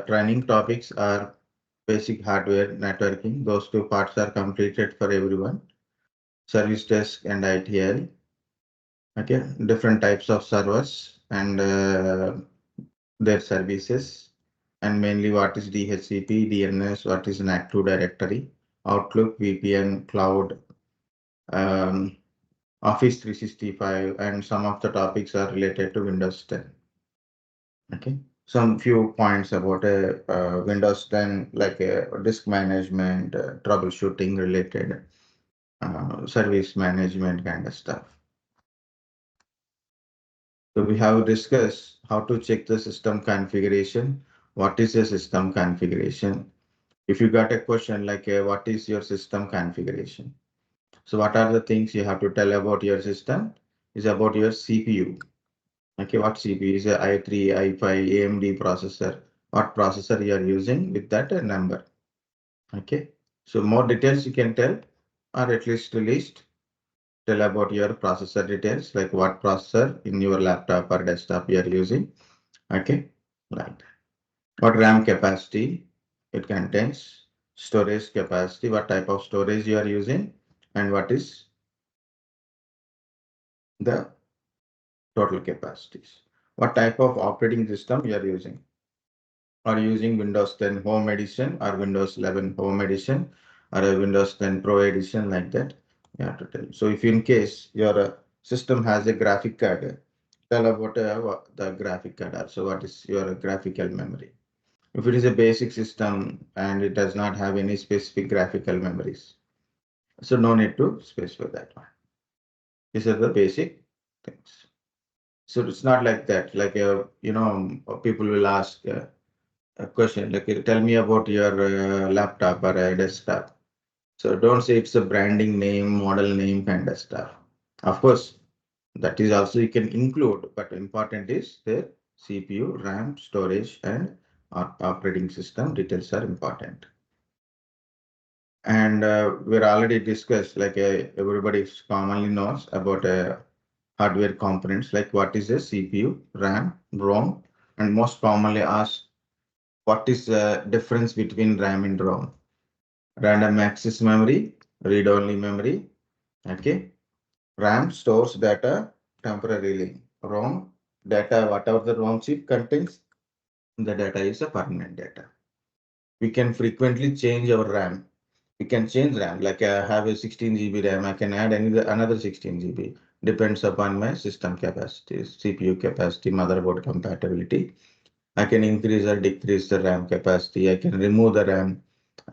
training topics are basic hardware networking. Those two parts are completed for everyone. Service desk and ITL. Okay, different types of servers and their services, and mainly what is DHCP, DNS, what is an Active Directory, Outlook, VPN, cloud, um, Office 365, and some of the topics are related to Windows 10. Okay, some few points about Windows 10, like disk management, troubleshooting related, service management kind of stuff. So we have discussed how to check the system configuration. What is the system configuration? If you got a question like what is your system configuration? So what are the things you have to tell about your system? Is about your CPU. Okay, what CPU is a i3, i5, AMD processor? What processor you are using with that number? Okay, so more details you can tell, or at least tell about your processor details, like what processor in your laptop or desktop you are using. Okay, right. What RAM capacity it contains, storage capacity, what type of storage you are using, and what is the total capacities. What type of operating system you are using. Are you using Windows 10 Home Edition or Windows 11 Home Edition or a Windows 10 Pro Edition, like that? You have to tell. So if in case your system has a graphic card, tell about the graphic card also. What is your graphical memory? If it is a basic system and it does not have any specific graphical memories, so no need to specify that one. These are the basic things. So it's not like that. Like people will ask a question like, tell me about your laptop or a desktop. So don't say it's a branding name, model name kind of stuff. Of course, that is also you can include, but important is the CPU, RAM, storage, and operating system details are important. And we're already discussed, like everybody commonly knows about hardware components, like what is a CPU, RAM, ROM, and most commonly asked, what is the difference between RAM and ROM? Random access memory, read-only memory. Okay, RAM stores data temporarily. ROM data, whatever the ROM chip contains, the data is a permanent data. We can frequently change our RAM. We can change RAM. Like I have a 16 GB RAM, I can add another 16 GB. Depends upon my system capacity, CPU capacity, motherboard compatibility. I can increase or decrease the RAM capacity. I can remove the RAM.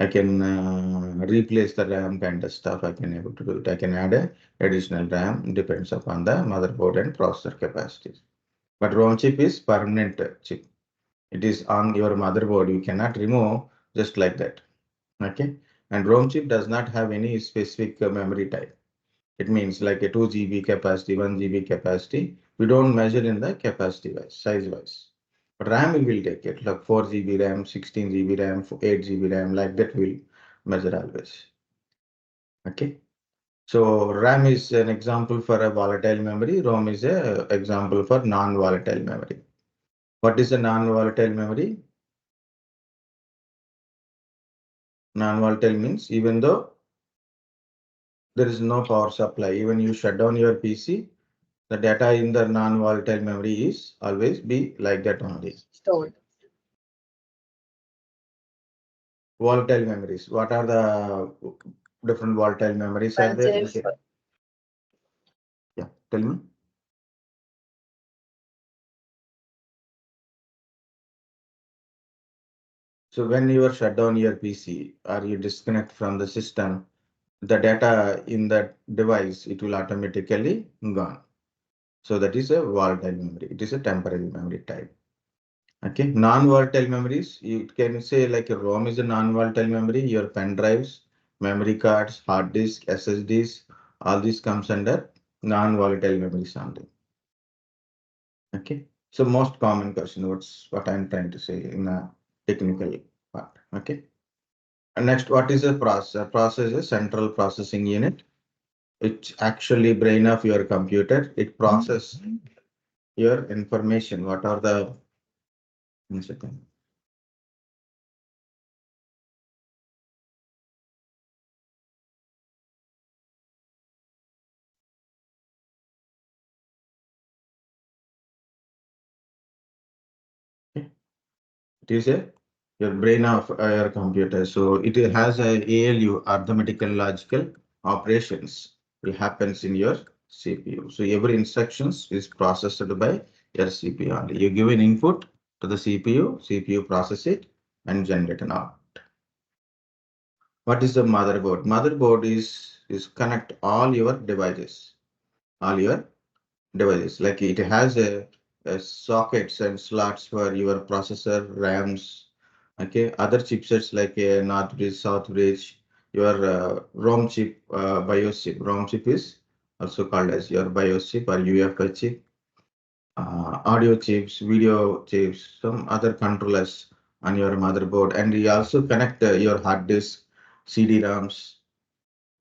I can replace the RAM kind of stuff. I can able to do it. I can add a additional RAM. Depends upon the motherboard and processor capacities. But ROM chip is permanent chip. It is on your motherboard. You cannot remove just like that. Okay. And ROM chip does not have any specific memory type. It means like a 2 GB capacity, 1 GB capacity. We don't measure in the capacity wise, size wise. But RAM we will take it like 4 GB RAM, 16 GB RAM, 8 GB RAM, like that we'll measure always. Okay. So RAM is an example for a volatile memory. ROM is a example for non-volatile memory. What is a non-volatile memory? Non-volatile means even though there is no power supply, even you shut down your PC, the data in the non-volatile memory is always be like that only. Stored. Volatile memories. What are the different volatile memories are there? Expensive. Yeah, tell me. So when you are shut down your PC or you disconnect from the system, the data in that device, it will automatically gone. So that is a volatile memory. It is a temporary memory type. Okay, non-volatile memories, you can say like a ROM is a non-volatile memory, your pen drives, memory cards, hard disk, SSDs, all this comes under non-volatile memories only. Okay, so most common question, what's what I'm trying to say in a technical part. Okay, and next, what is a processor? Processor is a central processing unit. It's actually brain of your computer. It processes your information. What are the, one second. It is a your brain of your computer. So it has a ALU, arithmetical logical operations will happens in your CPU. So every instructions is processed by your CPU only. You give an input to the CPU, CPU process it and generate an output. What is the motherboard? Motherboard is connect all your devices, all your devices. Like it has a sockets and slots for your processor, RAMs, okay, other chipsets like a North Bridge, South Bridge, your ROM chip, BIOS chip. ROM chip is also called as your BIOS chip or UFI chip, audio chips, video chips, some other controllers on your motherboard, and you also connect your hard disk, CD-ROMs,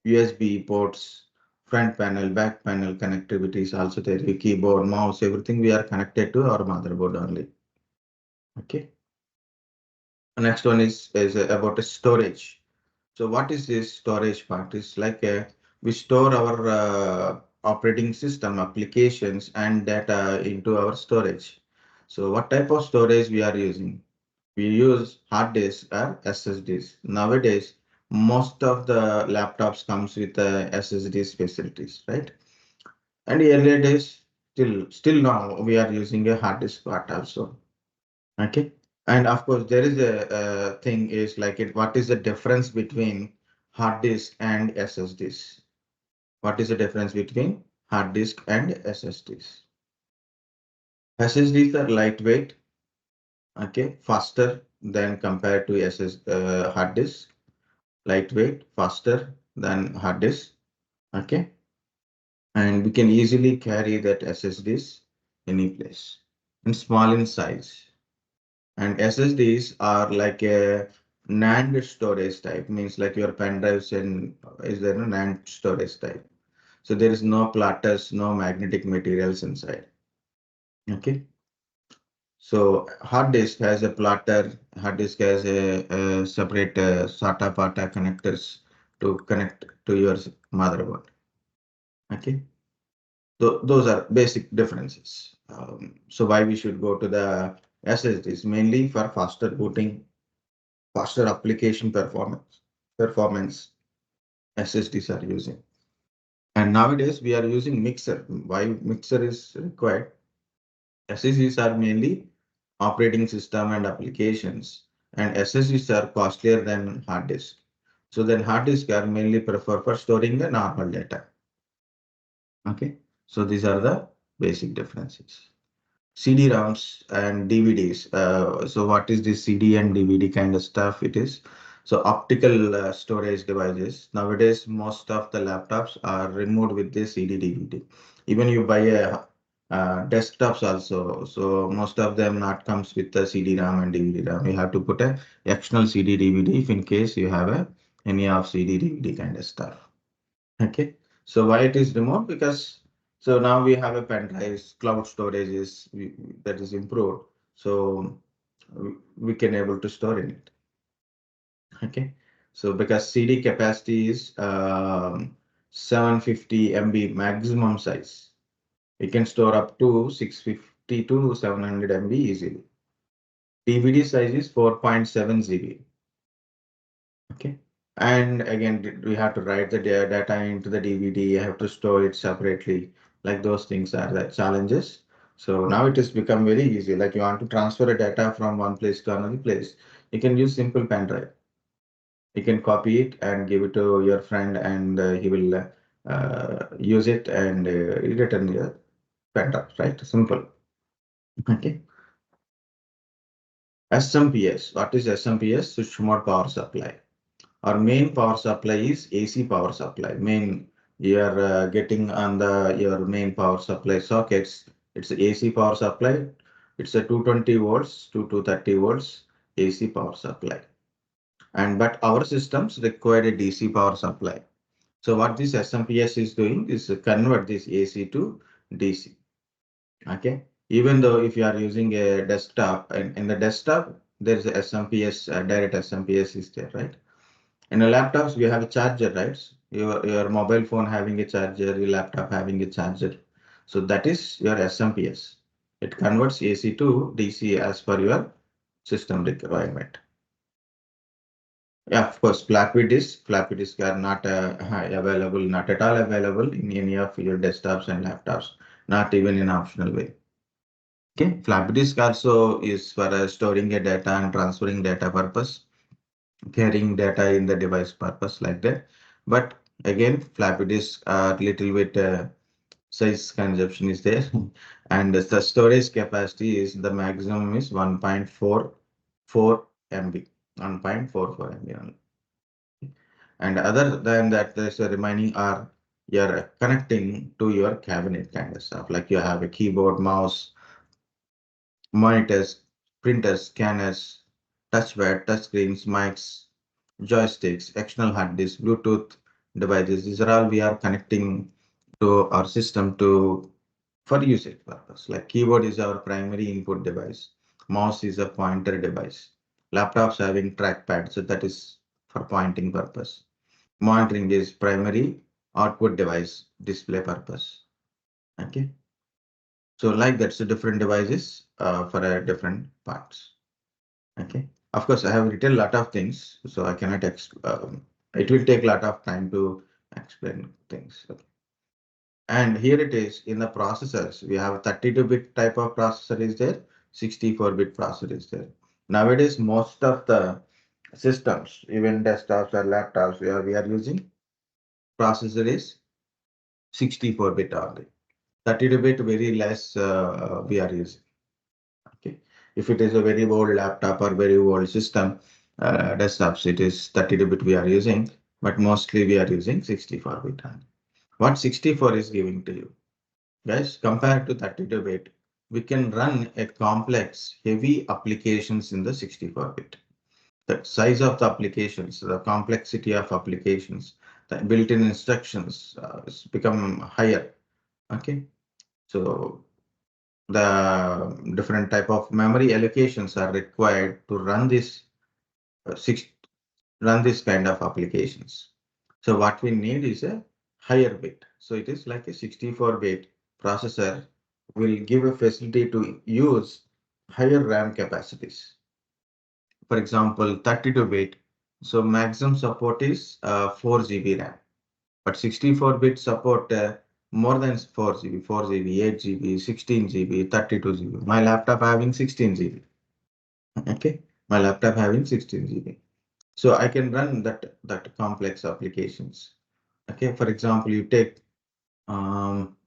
USB ports, front panel, back panel connectivity is also there. Your keyboard, mouse, everything we are connected to our motherboard only. Okay. Next one is about storage. So what is this storage part? It's like we store our operating system applications and data into our storage. So what type of storage we are using? We use hard disks or SSDs. Nowadays, most of the laptops comes with SSD facilities, right? And earlier days, still now we are using a hard disk part also. Okay. And of course, there is a thing is like it. What is the difference between hard disk and SSDs? What is the difference between hard disk and SSDs? SSDs are lightweight, okay, faster than compared to hard disk. Lightweight, faster than hard disk, okay, and we can easily carry that SSDs any place and small in size. And SSDs are like a NAND storage type, means like your pen drives and is there a NAND storage type. So there is no platters, no magnetic materials inside. Okay. So hard disk has a platter, hard disk has a separate SATA PATA connectors to connect to your motherboard. Okay. So those are basic differences. So why we should go to the SSDs mainly for faster booting, faster application performance SSDs are using. And nowadays we are using mixer. Why mixer is required? SSDs are mainly operating system and applications, and SSDs are costlier than hard disk. So then hard disk are mainly preferred for storing the normal data. Okay, so these are the basic differences. CD-ROMs and DVDs. So what is this CD and DVD kind of stuff? It is so optical storage devices. Nowadays, most of the laptops are removed with the CD DVD. Even you buy a desktops also. So most of them not comes with the CD-ROM and DVD-ROM. You have to put a external CD DVD if in case you have a any of CD DVD kind of stuff. Okay, so why it is removed? Because so now we have a pen drive, cloud storage is that is improved, so we can able to store in it. Okay, so because CD capacity is 750 MB maximum size, we can store up to 650 to 700 MB easily. DVD size is 4.7 GB. Okay. And again, we have to write the data into the DVD. You have to store it separately. Like those things are the challenges. So now it has become very easy. Like you want to transfer a data from one place to another place, you can use simple pen drive. You can copy it and give it to your friend, and he will use it and return your pen drive. Right? Simple. Okay. SMPS. What is SMPS? Switch mode power supply. Our main power supply is AC power supply. Main you're getting on the your main power supply sockets. It's a AC power supply. It's a 220 volts to 230 volts AC power supply. And but our systems require a DC power supply. So what this SMPS is doing is to convert this AC to DC. Okay. Even though if you are using a desktop and in the desktop there's a SMPS direct SMPS is there, right? In a laptops, we have a charger, right? Your mobile phone having a charger, your laptop having a charger. So that is your SMPS. It converts AC to DC as per your system requirement. Yeah, of course, floppy disk are not available, not at all available in any of your desktops and laptops, not even in optional way. Okay, floppy disk also is for storing a data and transferring data purpose, carrying data in the device purpose like that. But again, floppy disk are little bit size consumption is there, and the storage capacity is the maximum is 1.44 MB, 1.44 MB only. And other than that, there's a remaining are you're connecting to your cabinet kind of stuff. Like you have a keyboard, mouse, monitors, printers, scanners, touchpad, touchscreens, mics, joysticks, external hard disk, Bluetooth devices. These are all we are connecting to our system to for usage purpose. Like keyboard is our primary input device, mouse is a pointer device, laptops having trackpad, so that is for pointing purpose. Monitoring is primary output device, display purpose. Okay, so like that's the different devices for different parts. Okay, of course I have written a lot of things, so I cannot it will take a lot of time to explain things. Okay. And here it is in the processors. We have 32-bit type of processor is there, 64-bit processor is there. Nowadays, most of the systems, even desktops or laptops, we are using processor is 64-bit only. 32-bit very less we are using. Okay. If it is a very old laptop or very old system, desktops, it is 32-bit we are using, but mostly we are using 64-bit only. What 64 is giving to you? Guys, compared to 32-bit, we can run a complex, heavy applications in the 64-bit. The size of the applications, the complexity of applications, the built-in instructions has become higher. Okay, so the different type of memory allocations are required to run this six run this kind of applications. So what we need is a higher bit. So it is like a 64-bit processor will give a facility to use higher RAM capacities. For example, 32-bit. So maximum support is 4 GB RAM, but 64-bit support more than 4 GB, 4 GB, 8 GB, 16 GB, 32 GB. My laptop having 16 GB. Okay, my laptop having 16 GB. So I can run that complex applications. Okay, for example, you take um,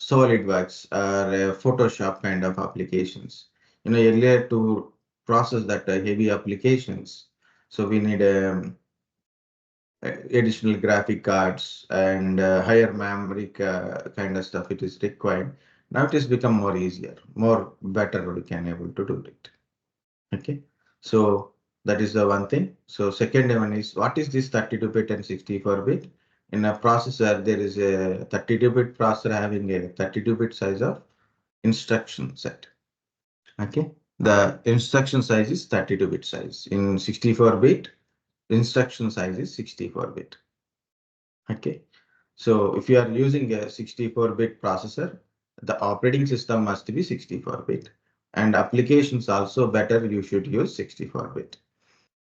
SolidWorks or Photoshop kind of applications. Earlier to process that heavy applications, so we need additional graphic cards and higher memory kind of stuff. It is required. Now it has become more easier, more better. We can able to do it. Okay, so that is the one thing. So second one is what is this 32-bit and 64-bit? In a processor, there is a 32-bit processor having a 32-bit size of instruction set. Okay, the instruction size is 32-bit size. In 64-bit, instruction size is 64-bit. Okay, so if you are using a 64-bit processor, the operating system must be 64-bit, and applications also better you should use 64-bit.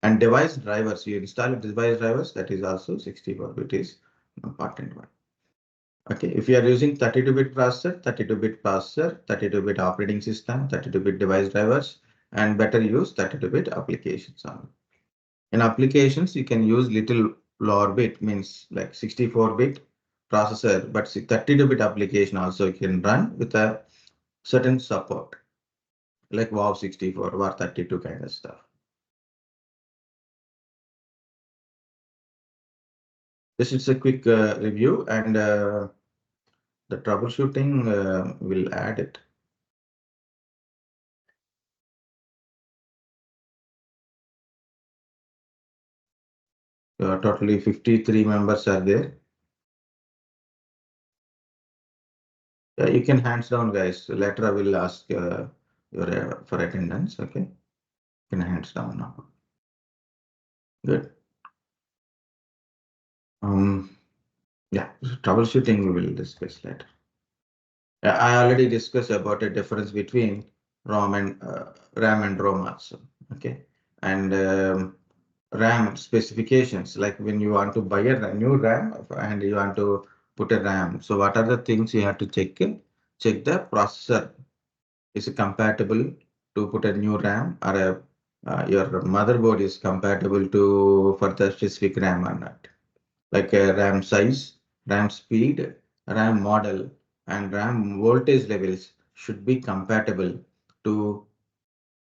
And device drivers, you install device drivers, that is also 64-bit is important one. Okay, if you are using 32-bit processor, 32-bit processor, 32-bit operating system, 32-bit device drivers, and better use 32-bit applications on. In applications, you can use little lower bit, means like 64-bit processor, but 32-bit application also you can run with a certain support, like WoW 64, WoW 32 kind of stuff. This is a quick review, and the troubleshooting will add it. Totally 53 members are there. You can hands down, guys. Later I will ask your for attendance. Okay, you can hands down now. Good. Yeah, troubleshooting we will discuss later. I already discussed about a difference between RAM and ROM also. Okay, and RAM specifications, like when you want to buy a new RAM and you want to put a RAM. So what are the things you have to check in? Check the processor. Is it compatible to put a new RAM, or your motherboard is compatible to for the specific RAM or not? Like RAM size, RAM speed, RAM model, and RAM voltage levels should be compatible to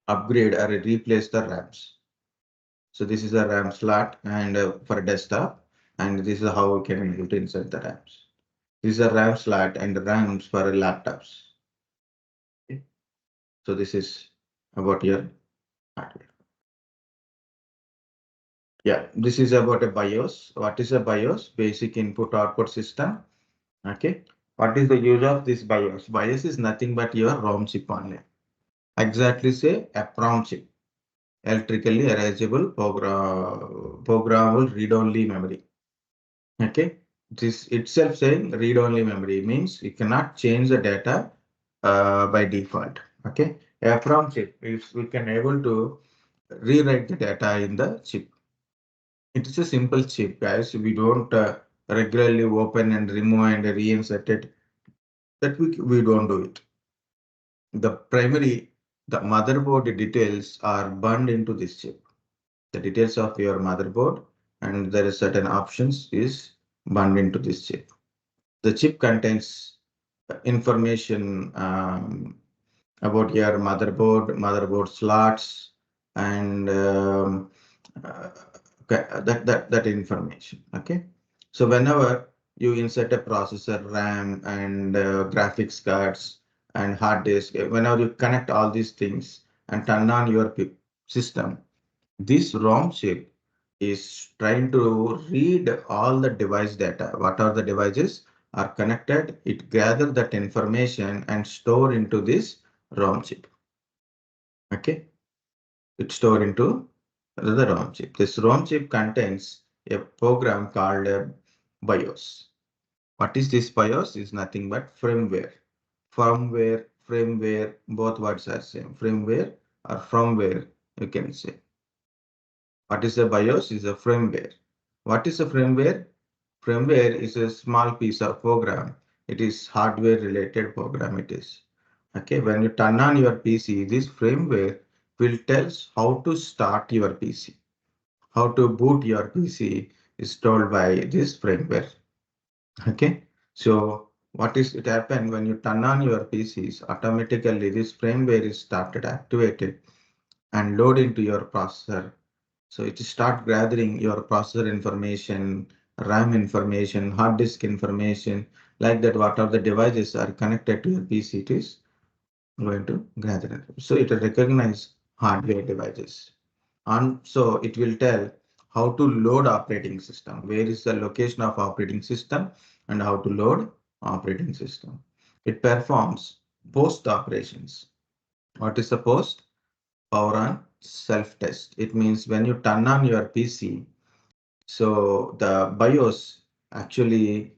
upgrade or replace the RAMs. So this is a RAM slot and for a desktop, and this is how we can able to insert the RAMs. This is a RAM slot and RAMs for laptops. Okay. So this is about your hardware. Yeah, this is about a BIOS. What is a BIOS? Basic input output system. Okay. What is the use of this BIOS? BIOS is nothing but your ROM chip only. Exactly say a ROM chip. Electrically erasable programmable read-only memory. Okay. This itself saying read-only memory means you cannot change the data by default. Okay. A ROM chip is we can able to rewrite the data in the chip. It is a simple chip, guys. We don't regularly open and remove and reinsert it. That we don't do it. The motherboard details are burned into this chip. The details of your motherboard and there is certain options is burned into this chip. The chip contains information about your motherboard slots, and that information. Okay, so whenever you insert a processor, RAM, and graphics cards and hard disk, whenever you connect all these things and turn on your system, this ROM chip is trying to read all the device data. What are the devices are connected? It gather that information and store into this ROM chip. Okay, it's stored into the ROM chip. This ROM chip contains a program called BIOS. What is this BIOS? Is nothing but firmware. Firmware, both words are same. Firmware or firmware, you can say. What is a BIOS? Is a firmware. What is a firmware? Firmware is a small piece of program. It is hardware related program it is. Okay, when you turn on your PC, this firmware will tell how to start your PC. How to boot your PC is told by this firmware. Okay, so what is it happen when you turn on your PCs? Automatically, this firmware is started activated and load into your processor. So it start gathering your processor information, RAM information, hard disk information, like that. What are the devices are connected to your PC? It is going to gather it. So it will recognize hardware devices. And so it will tell how to load operating system. Where is the location of operating system and how to load operating system. It performs post operations. What is the post? Power on self-test. It means when you turn on your PC, so the BIOS actually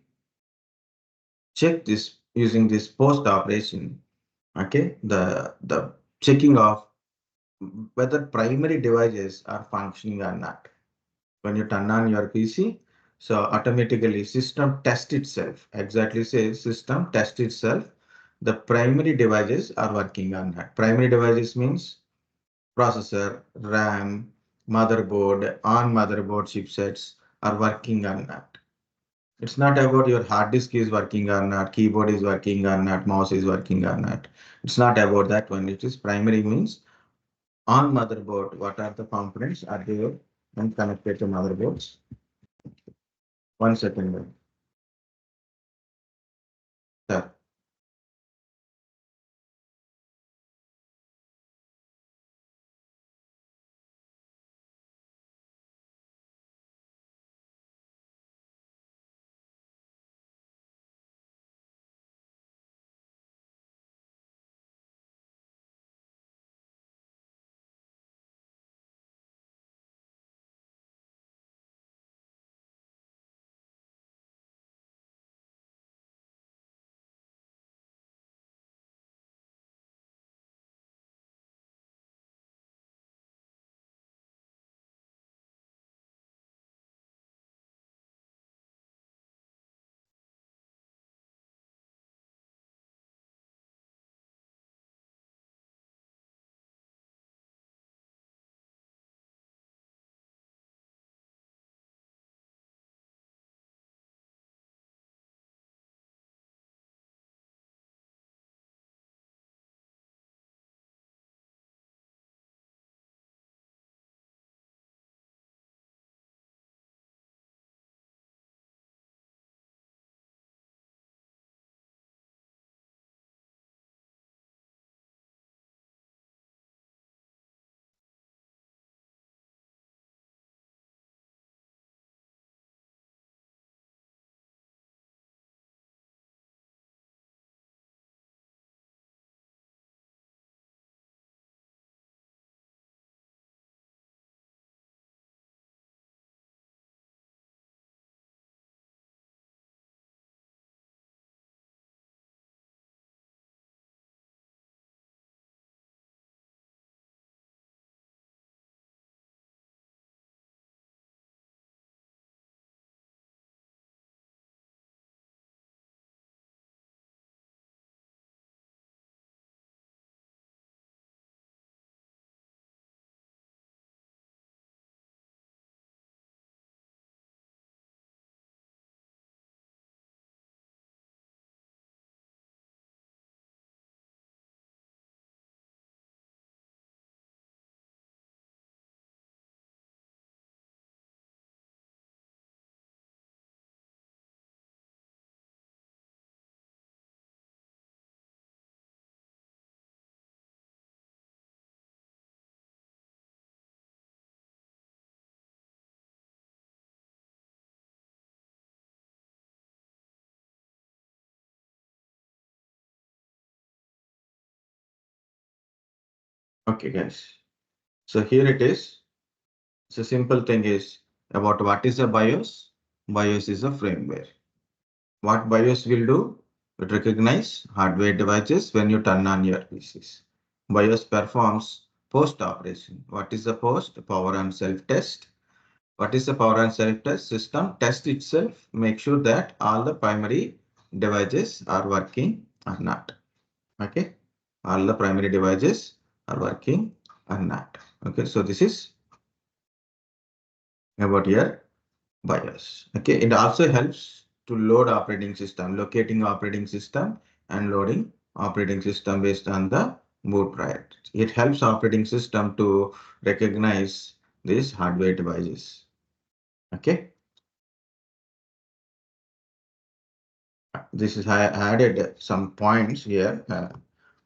check this using this post operation. Okay, the checking of whether primary devices are functioning or not. When you turn on your PC, so automatically system test itself. Exactly say system test itself. The primary devices are working or not. Primary devices means processor, RAM, motherboard, on motherboard chipsets are working or not. It's not about your hard disk is working or not, keyboard is working or not, mouse is working or not. It's not about that one. It is primary means on motherboard, what are the components are there and connected to motherboards. 1 second. Sir. Okay, guys. So here it is. So simple thing is about what is a BIOS. BIOS is a firmware. What BIOS will do? It recognize hardware devices when you turn on your PCs. BIOS performs post operation. What is the post? Power and self-test. What is the power and self-test? System test itself, make sure that all the primary devices are working or not. Okay. All the primary devices are working or not. Okay. So this is about your BIOS. Okay, it also helps to load operating system, locating operating system and loading operating system based on the boot priority. It helps operating system to recognize these hardware devices. Okay, this is I added some points here.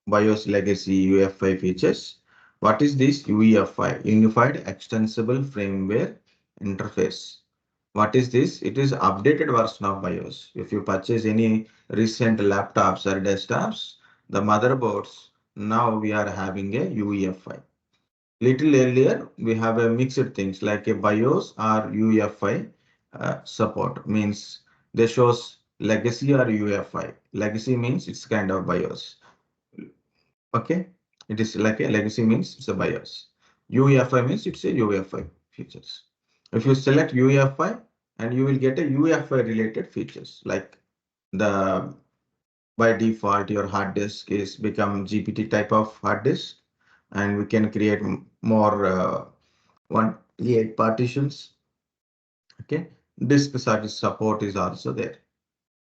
BIOS legacy UEFI features. What is this UEFI? Unified Extensible Firmware Interface. What is this? It is updated version of BIOS. If you purchase any recent laptops or desktops, the motherboards, now we are having a UEFI. Little earlier, we have a mixed things like a BIOS or UEFI support. Means they shows legacy or UEFI. Legacy means it's kind of BIOS. Okay, it is like a legacy means it's a BIOS. UEFI means it's a UEFI features. If you select UEFI, and you will get a UEFI related features like the by default your hard disk is become GPT type of hard disk, and we can create more 128 partitions. Okay, disk size support is also there.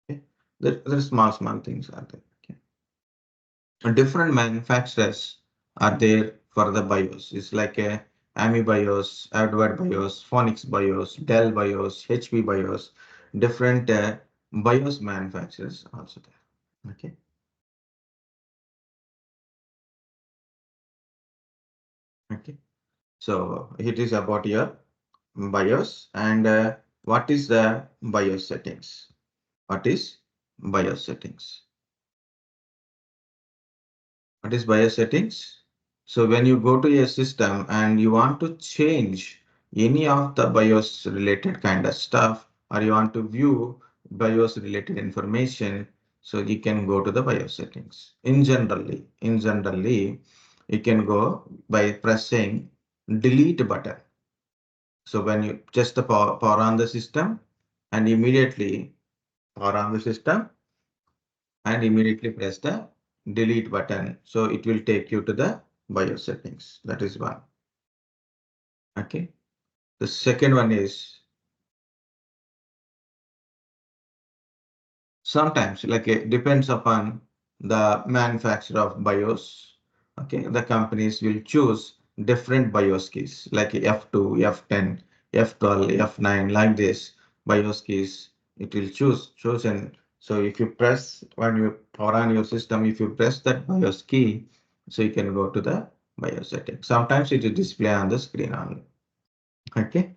Okay, there are small things are there. Okay. Different manufacturers are there for the BIOS. It's like a AMI BIOS, Edward BIOS, Phoenix BIOS, Dell BIOS, HP BIOS. Different BIOS manufacturers also there. Okay. Okay. So it is about your BIOS and what is the BIOS settings? What is BIOS settings? What is BIOS settings? So when you go to a system and you want to change any of the BIOS related kind of stuff, or you want to view BIOS related information, so you can go to the BIOS settings. In generally, you can go by pressing delete button. So when you just power on the system and immediately power on the system and immediately press the delete button. So it will take you to the BIOS settings. That is one. Okay. The second one is sometimes like it depends upon the manufacturer of BIOS. Okay. The companies will choose different BIOS keys like F2, F10, F12, F9 like this BIOS keys. It will chosen. So if you press when you power on your system, if you press that BIOS key, so you can go to the BIOS settings. Sometimes it will display on the screen only. Okay.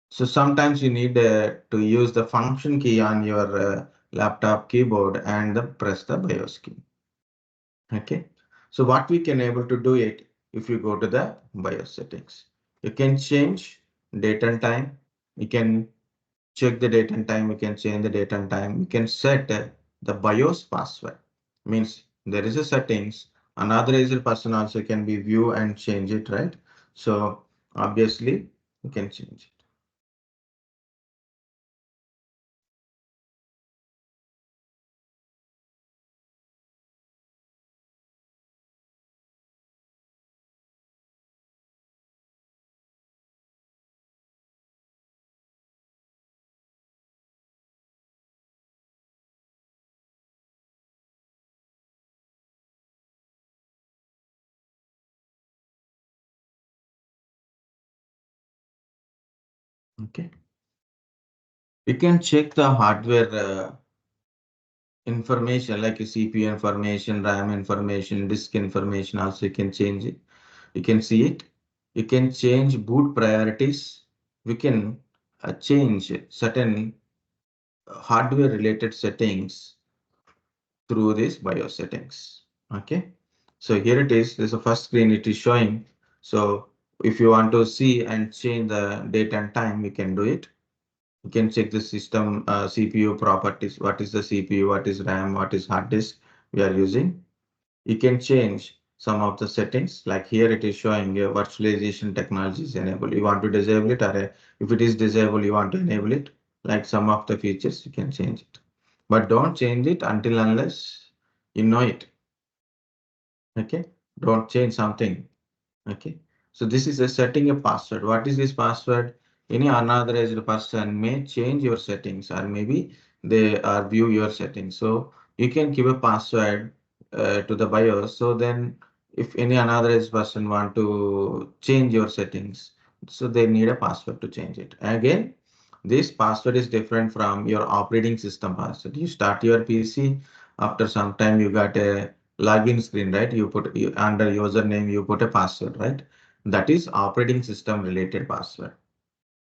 So sometimes you need to use the function key on your laptop keyboard and press the BIOS key. Okay. So what we can able to do it if you go to the BIOS settings, you can change date and time. You can check the date and time. You can change the date and time. You can set the BIOS password. Means there is a settings. Another person also can be view and change it, right? So obviously you can change it. Okay. You can check the hardware information like a CPU information, RAM information, disk information. Also, you can change it. You can see it. You can change boot priorities. We can change certain hardware related settings through this BIOS settings. Okay. So here it is. This is the first screen it is showing. So if you want to see and change the date and time, you can do it. You can check the system CPU properties. What is the CPU? What is RAM? What is hard disk we are using? You can change some of the settings. Like here it is showing your virtualization technology is enabled. You want to disable it, or if it is disabled, you want to enable it. Like some of the features, you can change it. But don't change it until unless you know it. Okay. Don't change something. Okay. So this is a setting a password. What is this password? Any unauthorized person may change your settings, or maybe they are view your settings. So you can give a password to the BIOS. So then if any unauthorized person want to change your settings, so they need a password to change it. Again, this password is different from your operating system password. You start your PC, after some time you got a login screen, right? Under username, you put a password, right? That is operating system related password.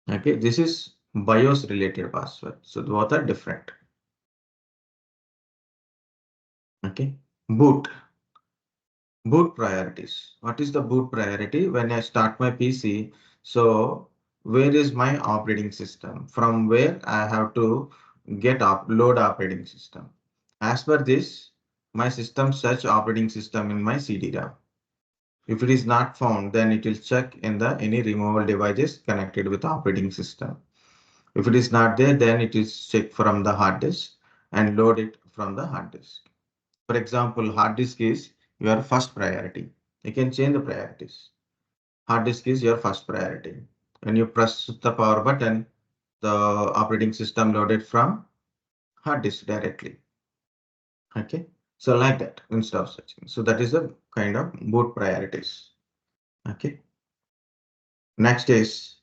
Okay, this is BIOS related password. So both are different. Okay, boot. Boot priorities. What is the boot priority? When I start my PC, so where is my operating system? From where I have to load operating system. As per this, my system search operating system in my CD-ROM. If it is not found, then it will check in the any removable devices connected with operating system. If it is not there, then it is check from the hard disk and load it from the hard disk. For example, hard disk is your first priority. You can change the priorities. Hard disk is your first priority. When you press the power button, the operating system loaded from hard disk directly. Okay. So like that instead of searching. So that is the kind of boot priorities. Okay. Next is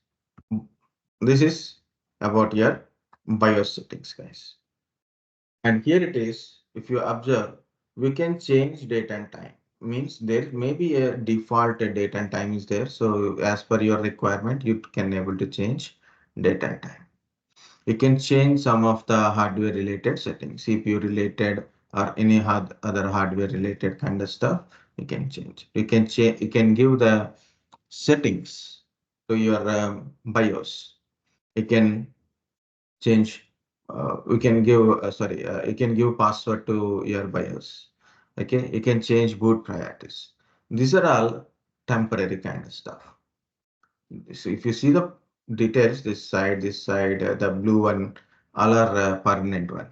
this is about your BIOS settings, guys. And here it is. If you observe, we can change date and time. Means there may be a default date and time is there. So as per your requirement, you can able to change date and time. You can change some of the hardware related settings, CPU related or any other hardware related kind of stuff. You can change. You can change. You can give the settings to your BIOS. You can change. We can give. You can give password to your BIOS. Okay. You can change boot priorities. These are all temporary kind of stuff. So if you see the details, this side, the blue one, all are permanent one.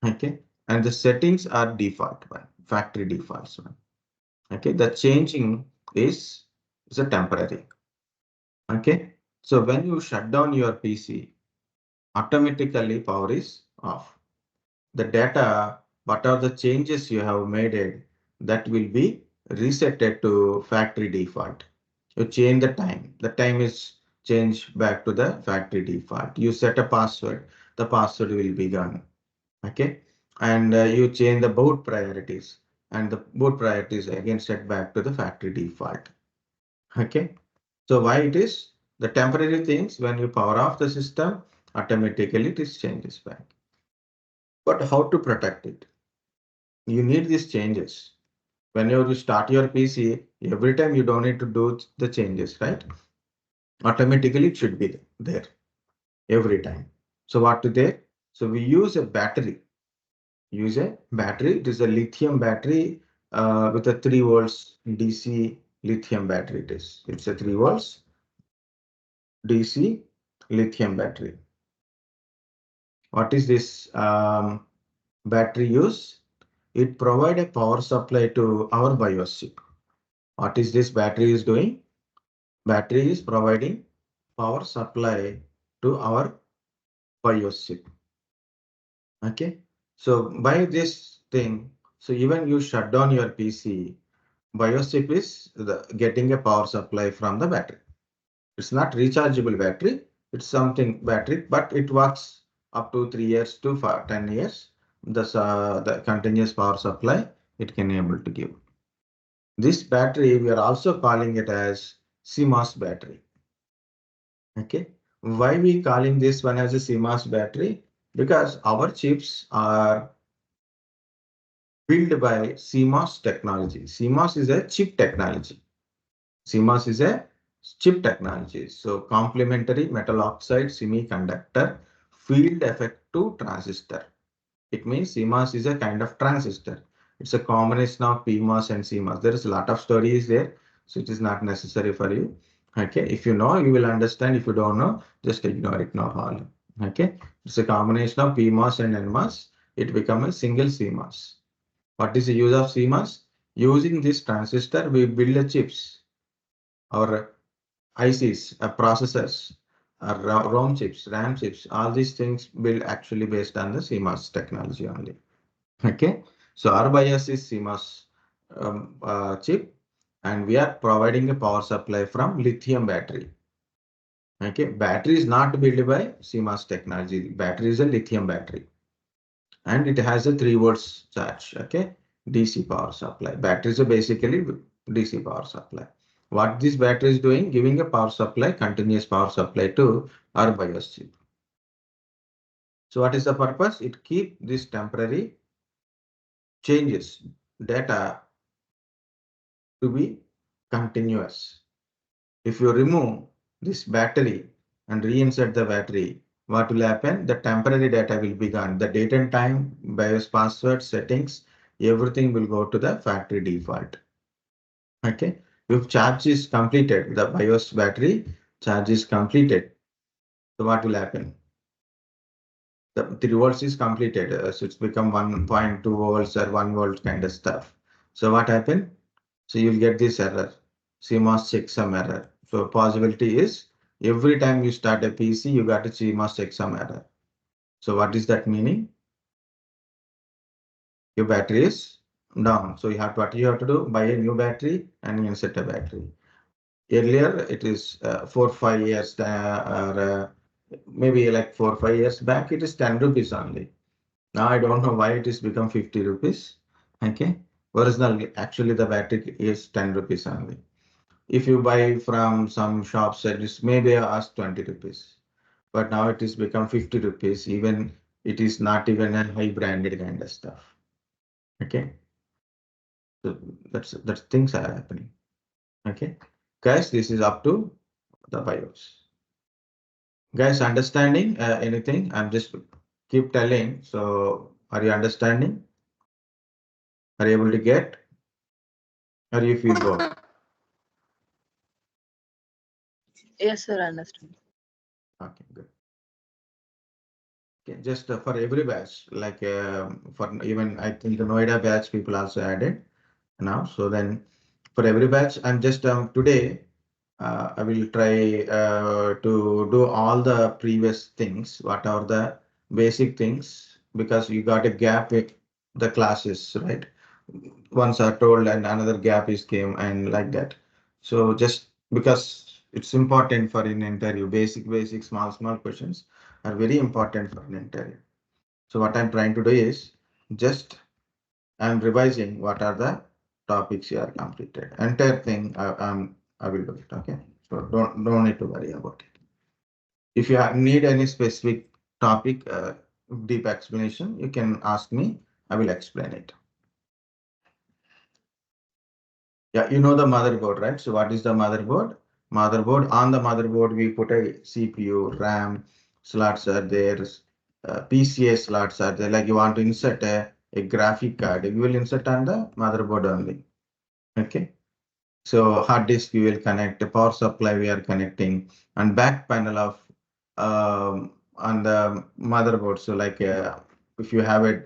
Okay, and the settings are default one, factory defaults one. Okay, the changing is a temporary. Okay, so when you shut down your PC, automatically power is off. The data, what are the changes you have made it, that will be resetted to factory default. You change the time. The time is changed back to the factory default. You set a password. The password will be gone. Okay. And you change the boot priorities. And the boot priorities again set back to the factory default. Okay. So why it is? The temporary things, when you power off the system, automatically it is changes back. But how to protect it? You need these changes. Whenever you start your PC, every time you don't need to do the changes, right? Automatically it should be there every time. So what to there? So we use a battery. Use a battery. It is a lithium battery with a 3 volts DC lithium battery. It's a 3 volts DC lithium battery. What is this battery use? It provide a power supply to our BIOS chip. What is this battery is doing? Battery is providing power supply to our BIOS chip. Okay. So by this thing, so even you shut down your PC, BIOS chip is getting a power supply from the battery. It's not rechargeable battery. It's something battery, but it works up to 3 years to 10 years. The continuous power supply it can able to give. This battery, we are also calling it as CMOS battery. Okay. Why we calling this one as a CMOS battery? Because our chips are built by CMOS technology. CMOS is a chip technology. CMOS is a chip technology. So complementary metal oxide semiconductor field effective transistor. It means CMOS is a kind of transistor. It's a combination of PMOS and CMOS. There is a lot of stories there, so it is not necessary for you. Okay, if you know, you will understand. If you don't know, just ignore it, no problem. Okay, it's a combination of PMOS and NMOS. It becomes a single CMOS. What is the use of CMOS? Using this transistor, we build the chips or ICs, processors, ROM chips, RAM chips. All these things build actually based on the CMOS technology only. Okay, so our bias is CMOS chip, and we are providing a power supply from lithium battery. Okay, battery is not built by CMOS technology. Battery is a lithium battery, and it has a 3 volts charge. Okay, DC power supply. Battery is basically DC power supply. What this battery is doing, giving a power supply, continuous power supply to our BIOS chip. So what is the purpose? It keep this temporary changes data to be continuous. If you remove this battery and reinsert the battery, what will happen? The temporary data will be gone. The date and time, BIOS password, settings, everything will go to the factory default. Okay. If charge is completed, the BIOS battery charge is completed. So what will happen? The 3 volts is completed. So it's become 1.2 volts or 1 volt kind of stuff. So what happened? So you'll get this error, CMOS checksum error. So possibility is every time you start a PC, you got a CMOS checksum error. So what is that meaning? Your battery is down. So what you have to do? Buy a new battery and insert a battery. Earlier, it is 4 5 years or maybe like 4 5 years back, it is 10 rupees only. Now I don't know why it is become 50 rupees. Okay. Originally, actually the battery is 10 rupees only. If you buy from some shops, it is maybe ask 20 rupees. But now it is become 50 rupees. Even it is not even a high branded kind of stuff. Okay. So that's things are happening. Okay. Guys, this is up to the BIOS. Guys, understanding anything? I'm just keep telling. So are you understanding? Are you able to get? Or you feel bored? Yes, sir, I understand. Okay, good. Okay, just for every batch, like for even I think the Noida batch people also added now. So then for every batch, I'm just today I will try to do all the previous things, what are the basic things, because you got a gap in the classes, right? Once are told and another gap is came and like that. So just because it's important for an interview, basic, small questions are very important for an interview. So what I'm trying to do is just I'm revising what are the topics you are completed. Entire thing I will do it. Okay. So don't need to worry about it. If you need any specific topic, deep explanation, you can ask me. I will explain it. Yeah, you know the motherboard, right? So what is the motherboard? Motherboard, on the motherboard, we put a CPU, RAM, slots are there, PCA slots are there. Like you want to insert a graphic card, you will insert on the motherboard only. Okay. So hard disk we will connect, the power supply we are connecting, and back panel of on the motherboard. So like if you have a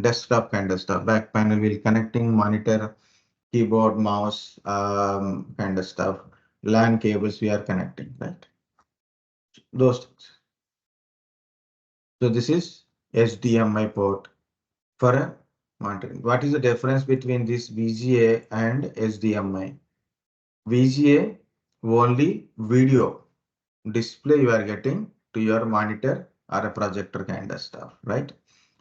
desktop kind of stuff, back panel will connecting monitor, keyboard, mouse, kind of stuff. LAN cables we are connecting, right? Those things. So this is HDMI port for a monitoring. What is the difference between this VGA and HDMI? VGA only video display you are getting to your monitor or a projector kind of stuff, right?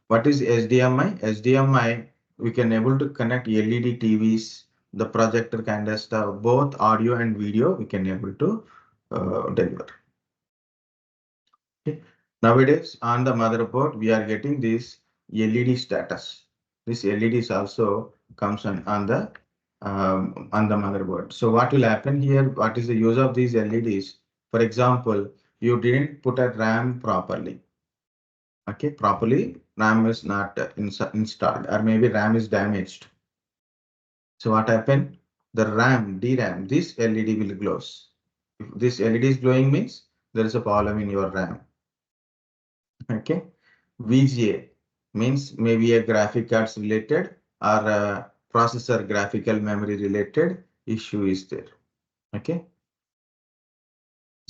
What is HDMI? HDMI, we can able to connect LED TVs, the projector kind of stuff, both audio and video we can able to deliver. Okay. Nowadays on the motherboard, we are getting this LED status. This LEDs also comes on the motherboard. So what will happen here? What is the use of these LEDs? For example, you didn't put a RAM properly. Okay, properly RAM is not installed, or maybe RAM is damaged. So what happened? The RAM, DRAM, this LED will glows. If this LED is glowing means there is a problem in your RAM. Okay. VGA means maybe a graphic cards related or a processor graphical memory related issue is there. Okay.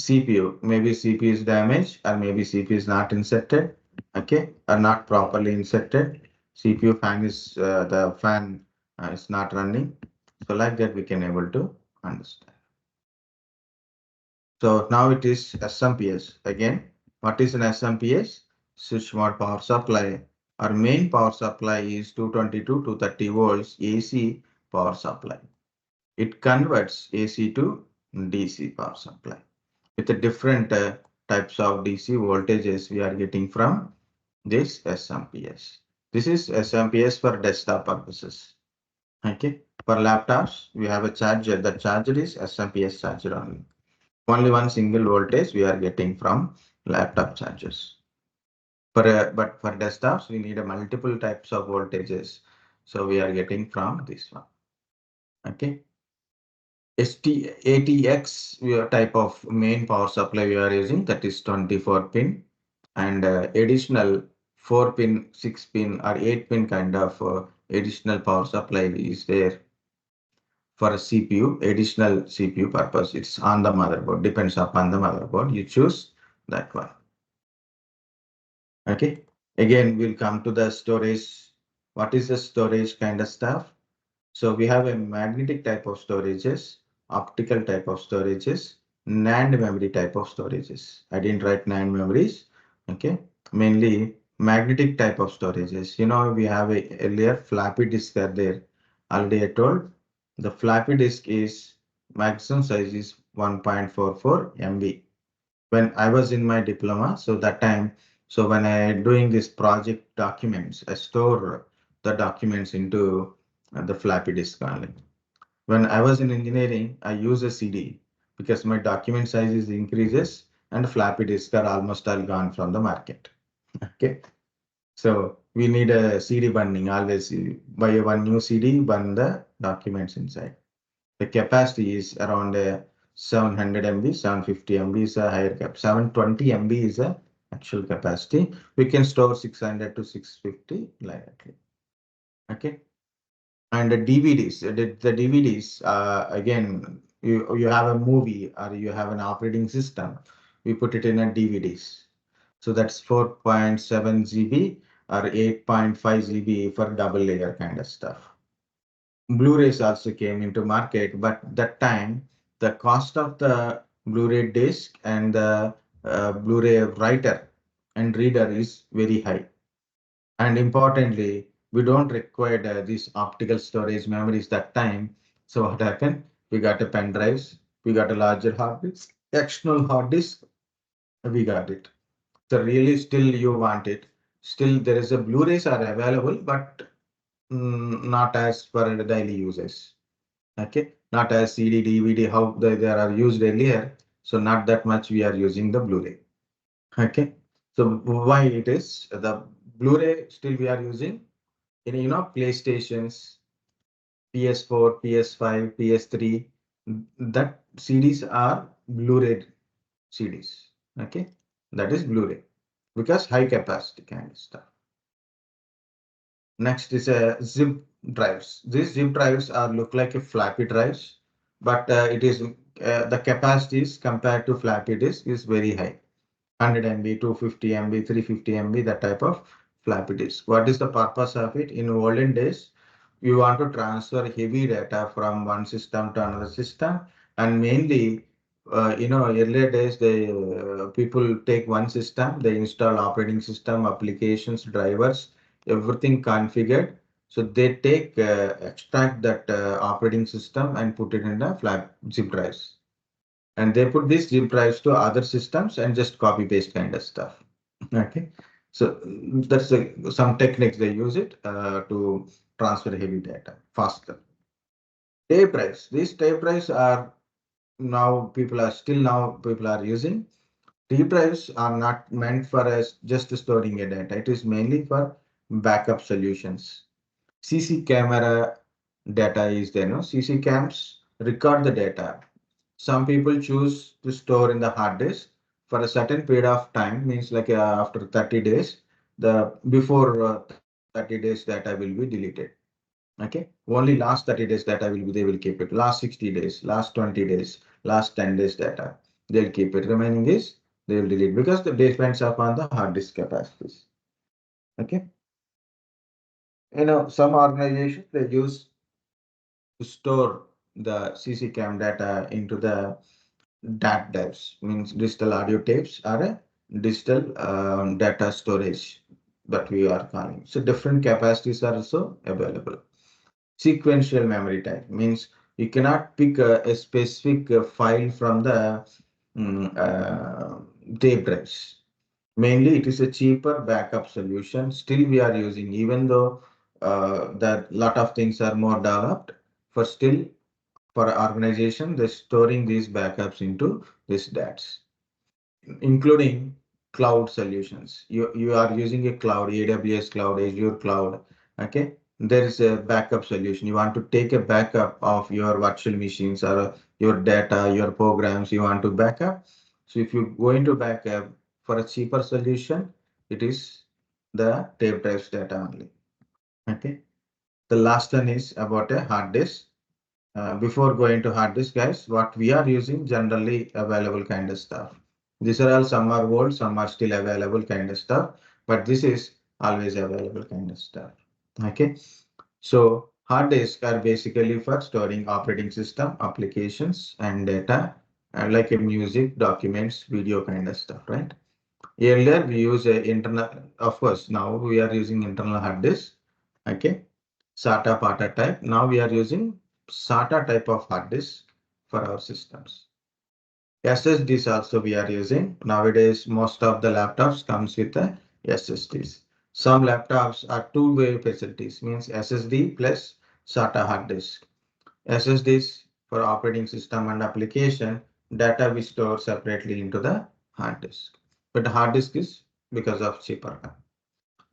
CPU, maybe CPU is damaged or maybe CPU is not inserted. Okay. Or not properly inserted. CPU fan is the fan is not running. So like that we can able to understand. So now it is SMPS. Again, what is an SMPS? Switch mode power supply. Our main power supply is 222 to 30 volts AC power supply. It converts AC to DC power supply. With the different types of DC voltages we are getting from this SMPS. This is SMPS for desktop purposes. Okay. For laptops, we have a charger. The charger is SMPS charger only. Only one single voltage we are getting from laptop chargers. But for desktops, we need a multiple types of voltages. So we are getting from this one. Okay. ATX type of main power supply we are using, that is 24 pin, and additional 4 pin, 6 pin or 8 pin kind of additional power supply is there for a CPU, additional CPU purpose. It's on the motherboard, depends upon the motherboard. You choose that one. Okay. Again, we'll come to the storage. What is the storage kind of stuff? So we have a magnetic type of storages, optical type of storages, NAND memory type of storages. I didn't write NAND memories. Okay. Mainly magnetic type of storages. You know, we have a earlier floppy disk are there. Already I told the floppy disk is maximum size is 1.44 MB. When I was in my diploma, so that time, so when I doing this project documents, I store the documents into the floppy disk only. When I was in engineering, I use a CD because my document size is increases and floppy disk are almost all gone from the market. Okay. So we need a CD bundling. Always buy one new CD, burn the documents inside. The capacity is around 700 MB, 750 MB is a higher cap. 720 MB is a actual capacity. We can store 600 to 650 like that. Okay. And the DVDs, the DVDs, again, you have a movie or you have an operating system, we put it in a DVDs. So that's 4.7 GB or 8.5 GB for double layer kind of stuff. Blu-rays also came into market, but that time the cost of the Blu-ray disc and the Blu-ray writer and reader is very high. And importantly, we don't require these optical storage memories that time. So what happened? We got a pen drives, we got a larger hard disk, external hard disk, we got it. So really still you want it. Still there is a Blu-rays are available, but not as per the daily uses. Okay, not as CD, DVD, how they are used earlier. So not that much we are using the Blu-ray. Okay, so why it is the Blu-ray still we are using in PlayStations, PS4, PS5, PS3. That CDs are Blu-ray CDs. Okay, that is Blu-ray because high capacity kind of stuff. Next is a zip drives. These zip drives are look like a floppy drives, but it is the capacities compared to floppy disk is very high. 100 MB, 250 MB, 350 MB, that type of floppy disk. What is the purpose of it? In olden days, you want to transfer heavy data from one system to another system, and mainly, earlier days, people take one system, they install operating system, applications, drivers, everything configured. So they take extract that operating system and put it in the flat zip drives, and they put these zip drives to other systems and just copy paste kind of stuff. Okay. So that's some techniques they use it to transfer heavy data faster. Tape drives. These tape drives are now people are using. Tape drives are not meant for us just storing a data. It is mainly for backup solutions. CC camera data is there, no? CC cams record the data. Some people choose to store in the hard disk for a certain period of time, means like after 30 days, the before 30 days data will be deleted. Okay, only last 30 days data will be they will keep it. Last 60 days, last 20 days, last 10 days data they'll keep it. Remaining is they will delete because the depends upon the hard disk capacities. Okay, some organizations they use to store the CC cam data into the DAT drives, means digital audio tapes are a digital data storage that we are calling. So different capacities are also available. Sequential memory type means you cannot pick a specific file from the tape drives. Mainly, it is a cheaper backup solution. Still, we are using, even though that lot of things are more developed, for still for organization, they're storing these backups into these DATs, including cloud solutions. You are using a cloud, AWS cloud, Azure cloud. Okay, there is a backup solution. You want to take a backup of your virtual machines or your data, your programs. You want to backup. So if you go into backup for a cheaper solution, it is the tape drives data only. Okay. The last one is about a hard disk. Before going to hard disk, guys, what we are using generally available kind of stuff. These are all some are old, some are still available kind of stuff, but this is always available kind of stuff. Okay, so hard disk are basically for storing operating system, applications, and data, and like a music, documents, video kind of stuff, right? Earlier we use a internal, of course, now we are using internal hard disk. Okay, SATA PATA type. Now we are using SATA type of hard disk for our systems. SSDs also we are using. Nowadays, most of the laptops comes with the SSDs. Some laptops are two-way facilities, means SSD plus SATA hard disk. SSDs for operating system and application, data we store separately into the hard disk. But the hard disk is because of cheaper.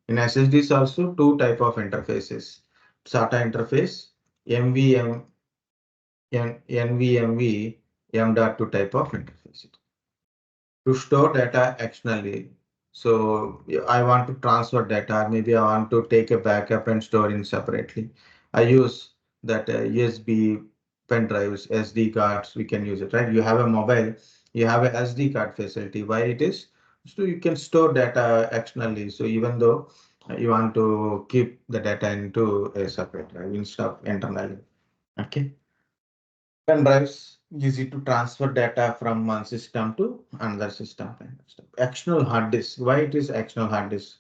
In SSDs also two type of interfaces. SATA interface, MVM, NVMe, M.2 type of interface to store data externally. So I want to transfer data. Maybe I want to take a backup and store in separately. I use that USB pen drives, SD cards. We can use it, right? You have a mobile, you have a SD card facility. Why it is? So you can store data externally. So even though you want to keep the data into a separate, right, instead of internally. Okay. Pen drives easy to transfer data from one system to another system kind of stuff. External hard disk. Why it is external hard disk?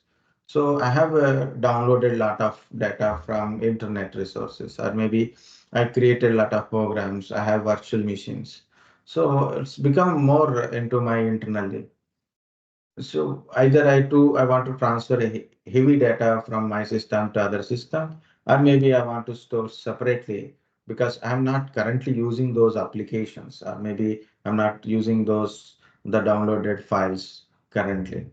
So I have downloaded a lot of data from internet resources, or maybe I created a lot of programs. I have virtual machines. So it's become more into my internally. So either I want to transfer a heavy data from my system to other system, or maybe I want to store separately because I'm not currently using those applications, or maybe I'm not using those the downloaded files currently,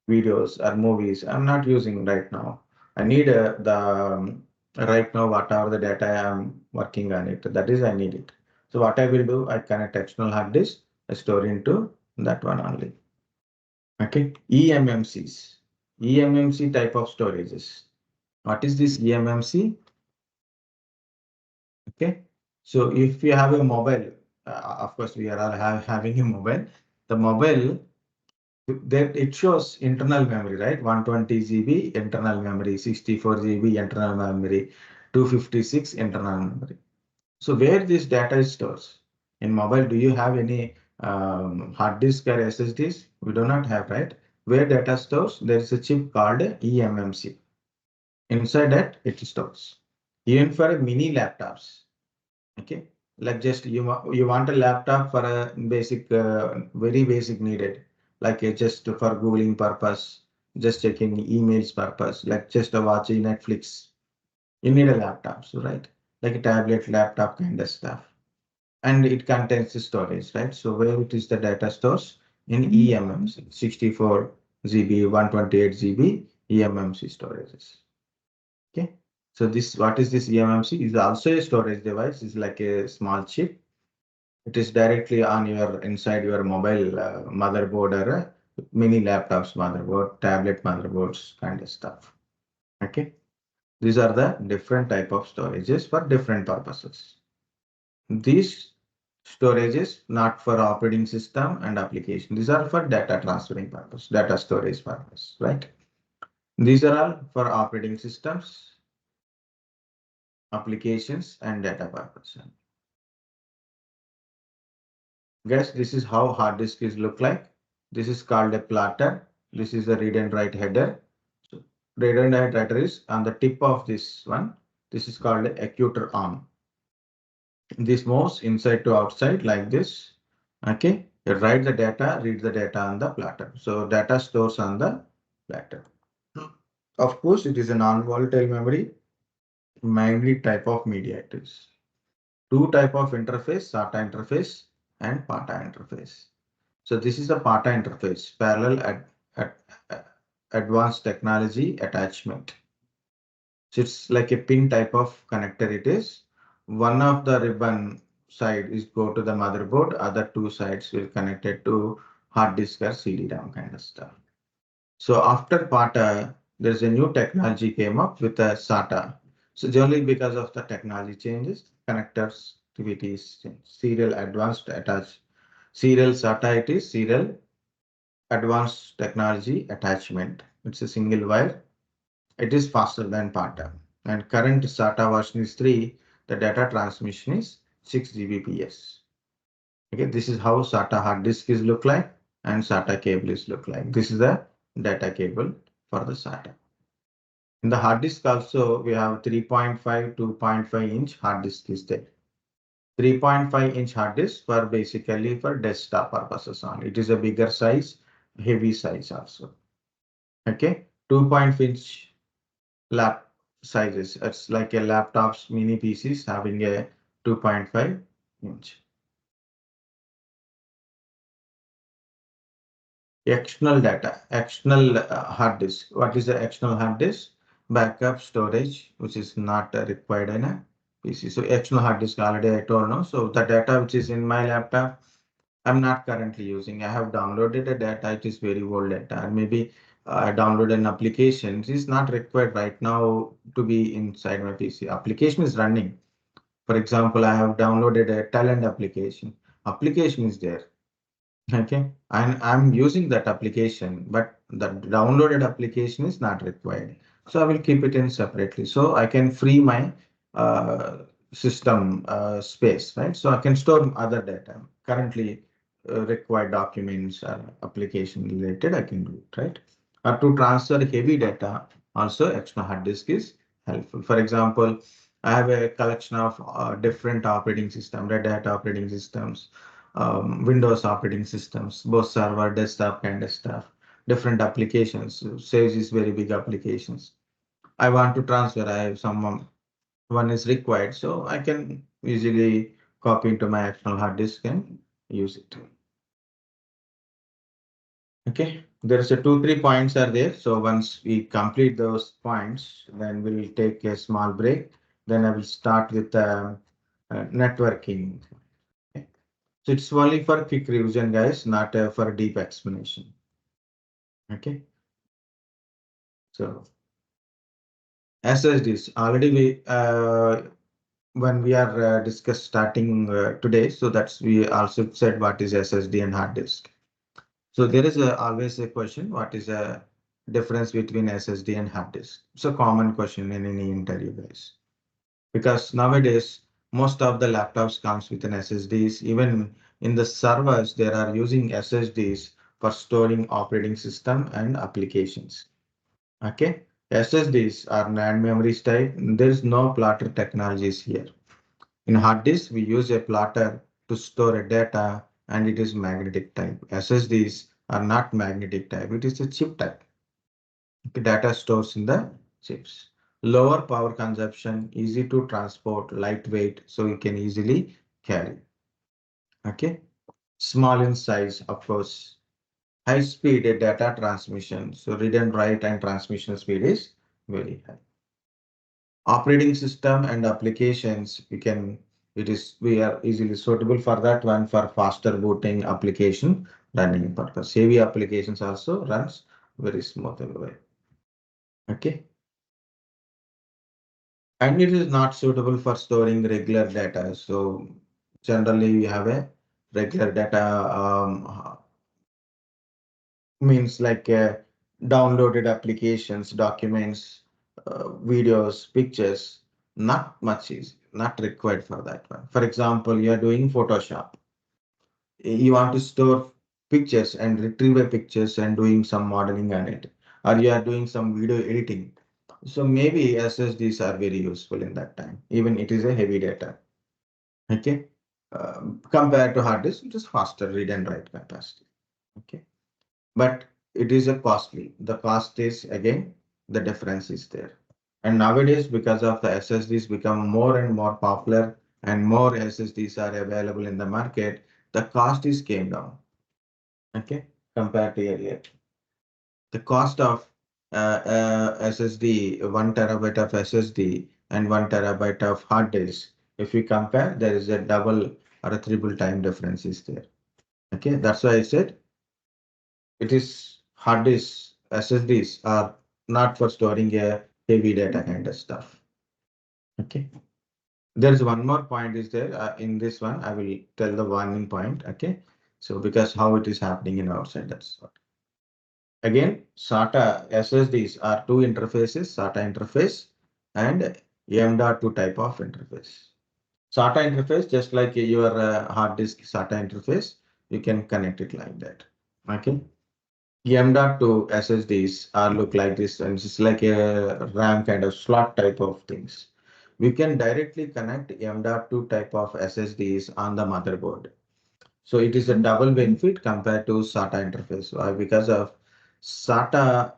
videos or movies. I'm not using right now. I need the right now whatever the data I'm working on it. That is I need it. So what I will do, I connect external hard disk, I store into that one only. Okay, EMMCs, EMMC type of storages. What is this EMMC? Okay, so if you have a mobile, of course we are all having a mobile. The mobile that it shows internal memory, right? 120 GB internal memory, 64 GB internal memory, 256 internal memory. So where this data is stored in mobile, do you have any hard disk or SSDs? We do not have, right? Where data stores, there is a chip called eMMC. Inside that, it stores. Even for mini laptops, okay? Like just you want a laptop for a basic, very basic needed, like just for Googling purpose. just checking emails purpose, like just watching Netflix. You need a laptop, so right? Like a tablet, laptop kind of stuff. And it contains the storage, right? So where it is the data stores in eMMC, 64 GB, 128 GB eMMC storages. Okay. So this, what is this eMMC? Is also a storage device. It's like a small chip. It is directly on your inside your mobile motherboard or mini laptops motherboard, tablet motherboards kind of stuff. Okay. These are the different type of storages for different purposes. These storages not for operating system and application. These are for data transferring purpose, data storage purpose, right? These are all for operating systems, applications, and data purpose. Guess this is how hard disk is look like. This is called a platter. This is the read and write header. So read and write header is on the tip of this one. This is called a executor arm. This moves inside to outside like this. Okay, you write the data, read the data on the platter. So data stores on the platter. Of course, it is a non-volatile memory, mainly type of media it is. Two type of interface, SATA interface and PATA interface. So this is the PATA interface, parallel advanced technology attachment. So it's like a pin type of connector it is. One of the ribbon side is go to the motherboard, other two sides will connect it to hard disk or CD-ROM kind of stuff. So after PATA, there's a new technology came up with a SATA. So generally because of the technology changes, connectors activities change. Serial advanced attach. Serial SATA it is serial advanced technology attachment. It's a single wire. It is faster than PATA. And current SATA version is 3. The data transmission is 6 Gbps. Okay, this is how SATA hard disk is look like and SATA cable is look like. This is the data cable for the SATA. In the hard disk also, we have 3.5, 2.5 inch hard disk is there. 3.5-inch hard disk for basically for desktop purposes only. It is a bigger size, heavy size also. Okay, 2.5-inch lap sizes. It's like a laptop's mini PCs having a 2.5 inch. External data, external hard disk. What is the external hard disk? Backup storage, which is not required in a PC. So external hard disk already I told no. So the data which is in my laptop, I'm not currently using. I have downloaded a data. It is very old data, and maybe I downloaded an application. It is not required right now to be inside my PC. Application is running. For example, I have downloaded a talent application. Application is there. Okay, and I'm using that application, but the downloaded application is not required. So I will keep it in separately. So I can free my system space, right? So I can store other data. Currently required documents or application related, I can do it, right? Or to transfer heavy data, also external hard disk is helpful. For example, I have a collection of different operating system, Red Hat operating systems, Windows operating systems, both server, desktop kind of stuff, different applications. Sage is very big applications. I want to transfer. I have some one is required, so I can easily copy into my external hard disk and use it. Okay, there's a 2, 3 points are there. So once we complete those points, then we'll take a small break. Then I will start with networking. Okay. So it's only for quick revision, guys, not for deep explanation. Okay. So SSDs already when we are discuss starting today, so that's we also said what is SSD and hard disk. So there is always a question, what is a difference between SSD and hard disk? It's a common question in any interview, guys. Because nowadays, most of the laptops comes with an SSDs. Even in the servers, they are using SSDs for storing operating system and applications. Okay. SSDs are NAND memory type. There is no plotter technologies here. In hard disk, we use a plotter to store a data and it is magnetic type. SSDs are not magnetic type. It is a chip type. Okay, data stores in the chips. Lower power consumption, easy to transport, lightweight, so you can easily carry. Okay, small in size, of course. High speed data transmission, so read and write and transmission speed is very high. Operating system and applications, we are easily suitable for that one for faster booting application running purpose. Heavy applications also runs very smooth way. Okay. And it is not suitable for storing regular data. So generally we have a regular data means like downloaded applications, documents, videos, pictures, not much is not required for that one. For example, you are doing Photoshop. You want to store pictures and retrieve a pictures and doing some modeling on it, or you are doing some video editing. So maybe SSDs are very useful in that time, even it is a heavy data. Okay, compared to hard disk, it is faster read and write capacity. Okay, but it is a costly. The cost is again the difference is there. And nowadays, because of the SSDs become more and more popular and more SSDs are available in the market, the cost is came down. Okay, compared to earlier. The cost of SSD, 1 terabyte of SSD and 1 terabyte of hard disk, if we compare, there is a double or a triple time difference is there. Okay, that's why I said it is hard disks, SSDs are not for storing a heavy data kind of stuff. Okay. There's one more point is there in this one. I will tell the warning point. Okay. So because how it is happening in outside, that's what. Again, SATA SSDs are two interfaces, SATA interface and M.2 type of interface. SATA interface, just like your hard disk SATA interface, you can connect it like that. Okay. M.2 SSDs are look like this, and it's like a RAM kind of slot type of things. We can directly connect M.2 type of SSDs on the motherboard. So it is a double benefit compared to SATA interface. Why? Because of SATA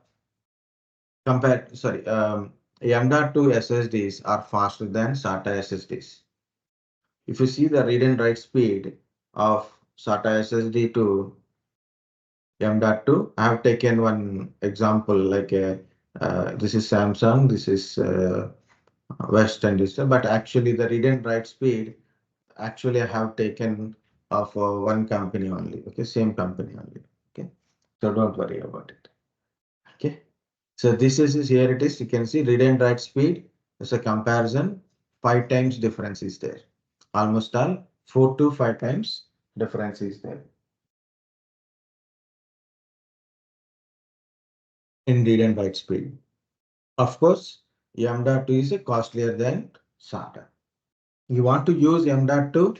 M.2 SSDs are faster than SATA SSDs. If you see the read and write speed of SATA SSD to M.2, I have taken one example like this is Samsung, this is Western Digital, but actually the read and write speed actually I have taken of one company only. Okay, same company only. Okay, so don't worry about it. Okay, so this is here it is. You can see read and write speed as a comparison. 5 times difference is there. Almost all 4 to 5 times difference is there in read and write speed. Of course, M.2 is costlier than SATA. You want to use M.2,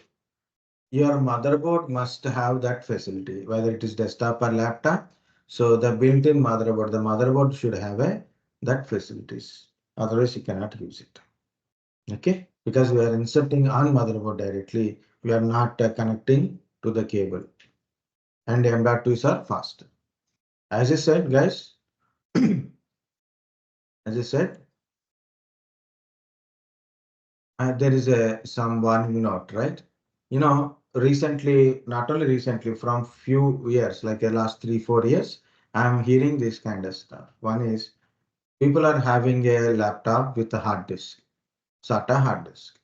your motherboard must have that facility, whether it is desktop or laptop. So the built-in motherboard, the motherboard should have that facilities. Otherwise, you cannot use it. Okay, because we are inserting on motherboard directly, we are not connecting to the cable, and M.2s are faster. As I said, guys, as I said, there is some warning note, right? Recently, not only recently, from few years, like the last 3, 4 years, I'm hearing this kind of stuff. One is people are having a laptop with a hard disk, SATA hard disk.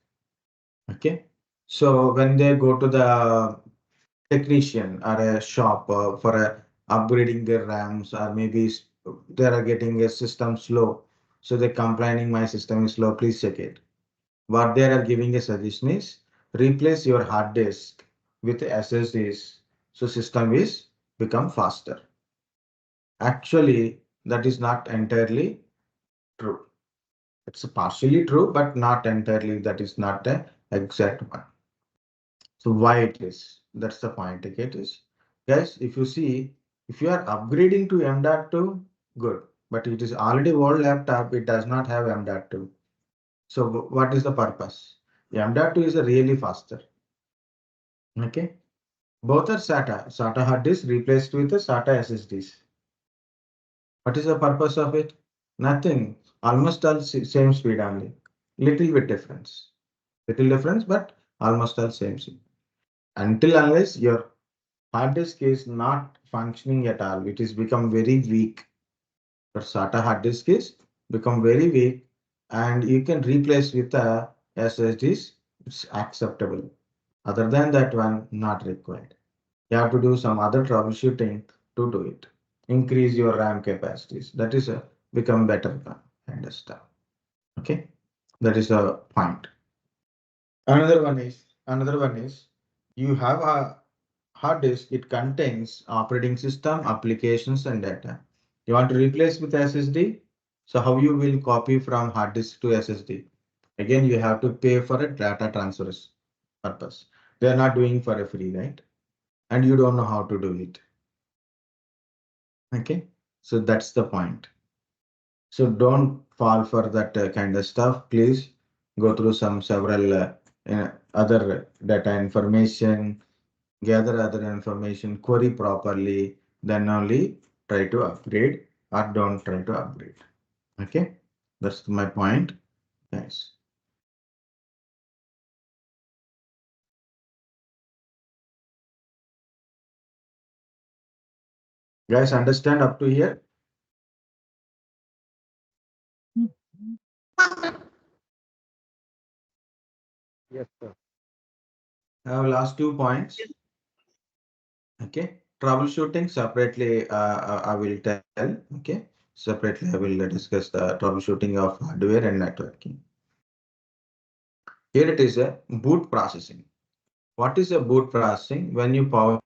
Okay. So when they go to the technician or a shop for upgrading their RAMs, or maybe they are getting a system slow. So they're complaining, my system is slow, please check it. What they are giving a suggestion is replace your hard disk with SSDs so system is become faster. Actually, that is not entirely true. It's partially true, but not entirely. That is not the exact one. So why it is? That's the point. Okay, it is. Guys, if you see, if you are upgrading to M.2, good. But it is already old laptop, it does not have M.2. So what is the purpose? M.2 is a really faster. Okay. Both are SATA. SATA hard disk replaced with the SATA SSDs. What is the purpose of it? Nothing. Almost all same speed only. Little bit difference. Little difference, but almost all same speed. Until unless your hard disk is not functioning at all, it is become very weak. Your SATA hard disk is become very weak, and you can replace with a SSDs. It's acceptable. Other than that one, not required. You have to do some other troubleshooting to do it. Increase your RAM capacities. That is a become better kind of stuff. Okay, that is a point. Another one is you have a hard disk. It contains operating system, applications, and data. You want to replace with SSD. So how you will copy from hard disk to SSD? Again, you have to pay for a data transfers purpose. They are not doing for a free, right? And you don't know how to do it. Okay, so that's the point. So don't fall for that kind of stuff. Please go through some several other data information, gather other information, query properly, then only try to upgrade or don't try to upgrade. Okay, that's my point. Thanks. Guys, understand up to here? Yes, sir. I have last 2 points. Okay, troubleshooting separately. I will tell. Okay, separately I will discuss the troubleshooting of hardware and networking. Here it is a boot processing. What is a boot processing? When you power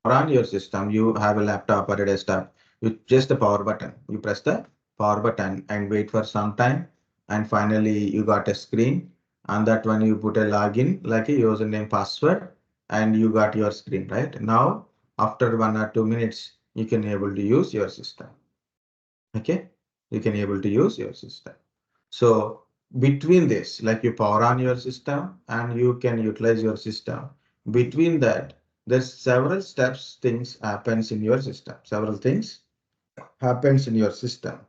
on your system, you have a laptop or a desktop. You just the power button. You press the power button and wait for some time, and finally you got a screen. On that one you put a login like a username password, and you got your screen right now. After 1 or 2 minutes, you can able to use your system. Okay, you can able to use your system. So between this, like you power on your system and you can utilize your system. Between that, there's several steps, things happens in your system. Several things happens in your system.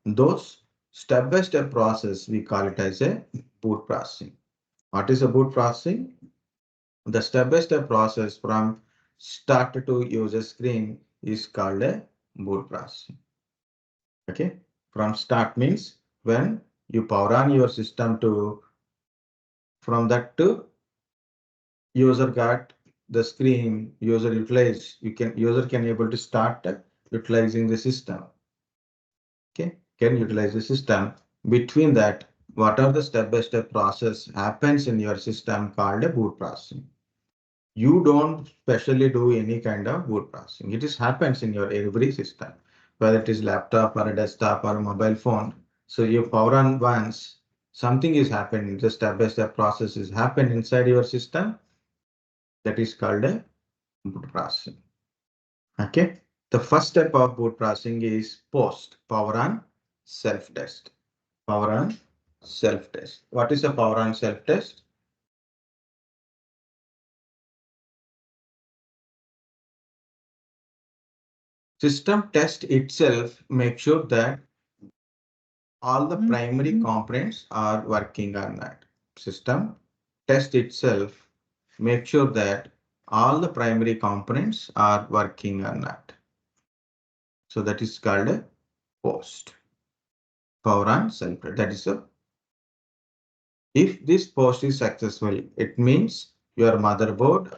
Those step-by-step process, we call it as a boot processing. What is a boot processing? The step-by-step process from start to user screen is called a boot processing. Okay, from start means when you power on your system to from that to user got the screen, user utilize, user can able to start utilizing the system. Okay, can utilize the system. Between that, what are the step-by-step process happens in your system called a boot processing. You don't specially do any kind of boot processing. It is happens in your every system, whether it is laptop or a desktop or a mobile phone. So you power on once, something is happening. The step-by-step process is happen inside your system. That is called a boot processing. Okay. The first step of boot processing is post power on self test. Power on self test. What is a power on self test? System test itself make sure that all the primary components are working on that. System test itself make sure that all the primary components are working on that. So that is called a post power on self test. That is a if this post is successful, it means your motherboard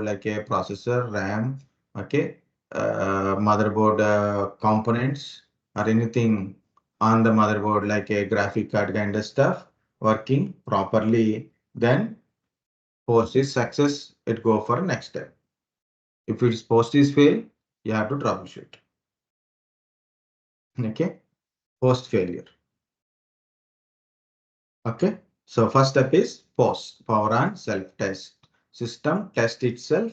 like a processor, RAM, okay, motherboard components or anything on the motherboard like a graphic card kind of stuff working properly, then post is success, it go for next step. If its post is fail, you have to troubleshoot. Okay, post failure. Okay, so first step is post power on self test. System test itself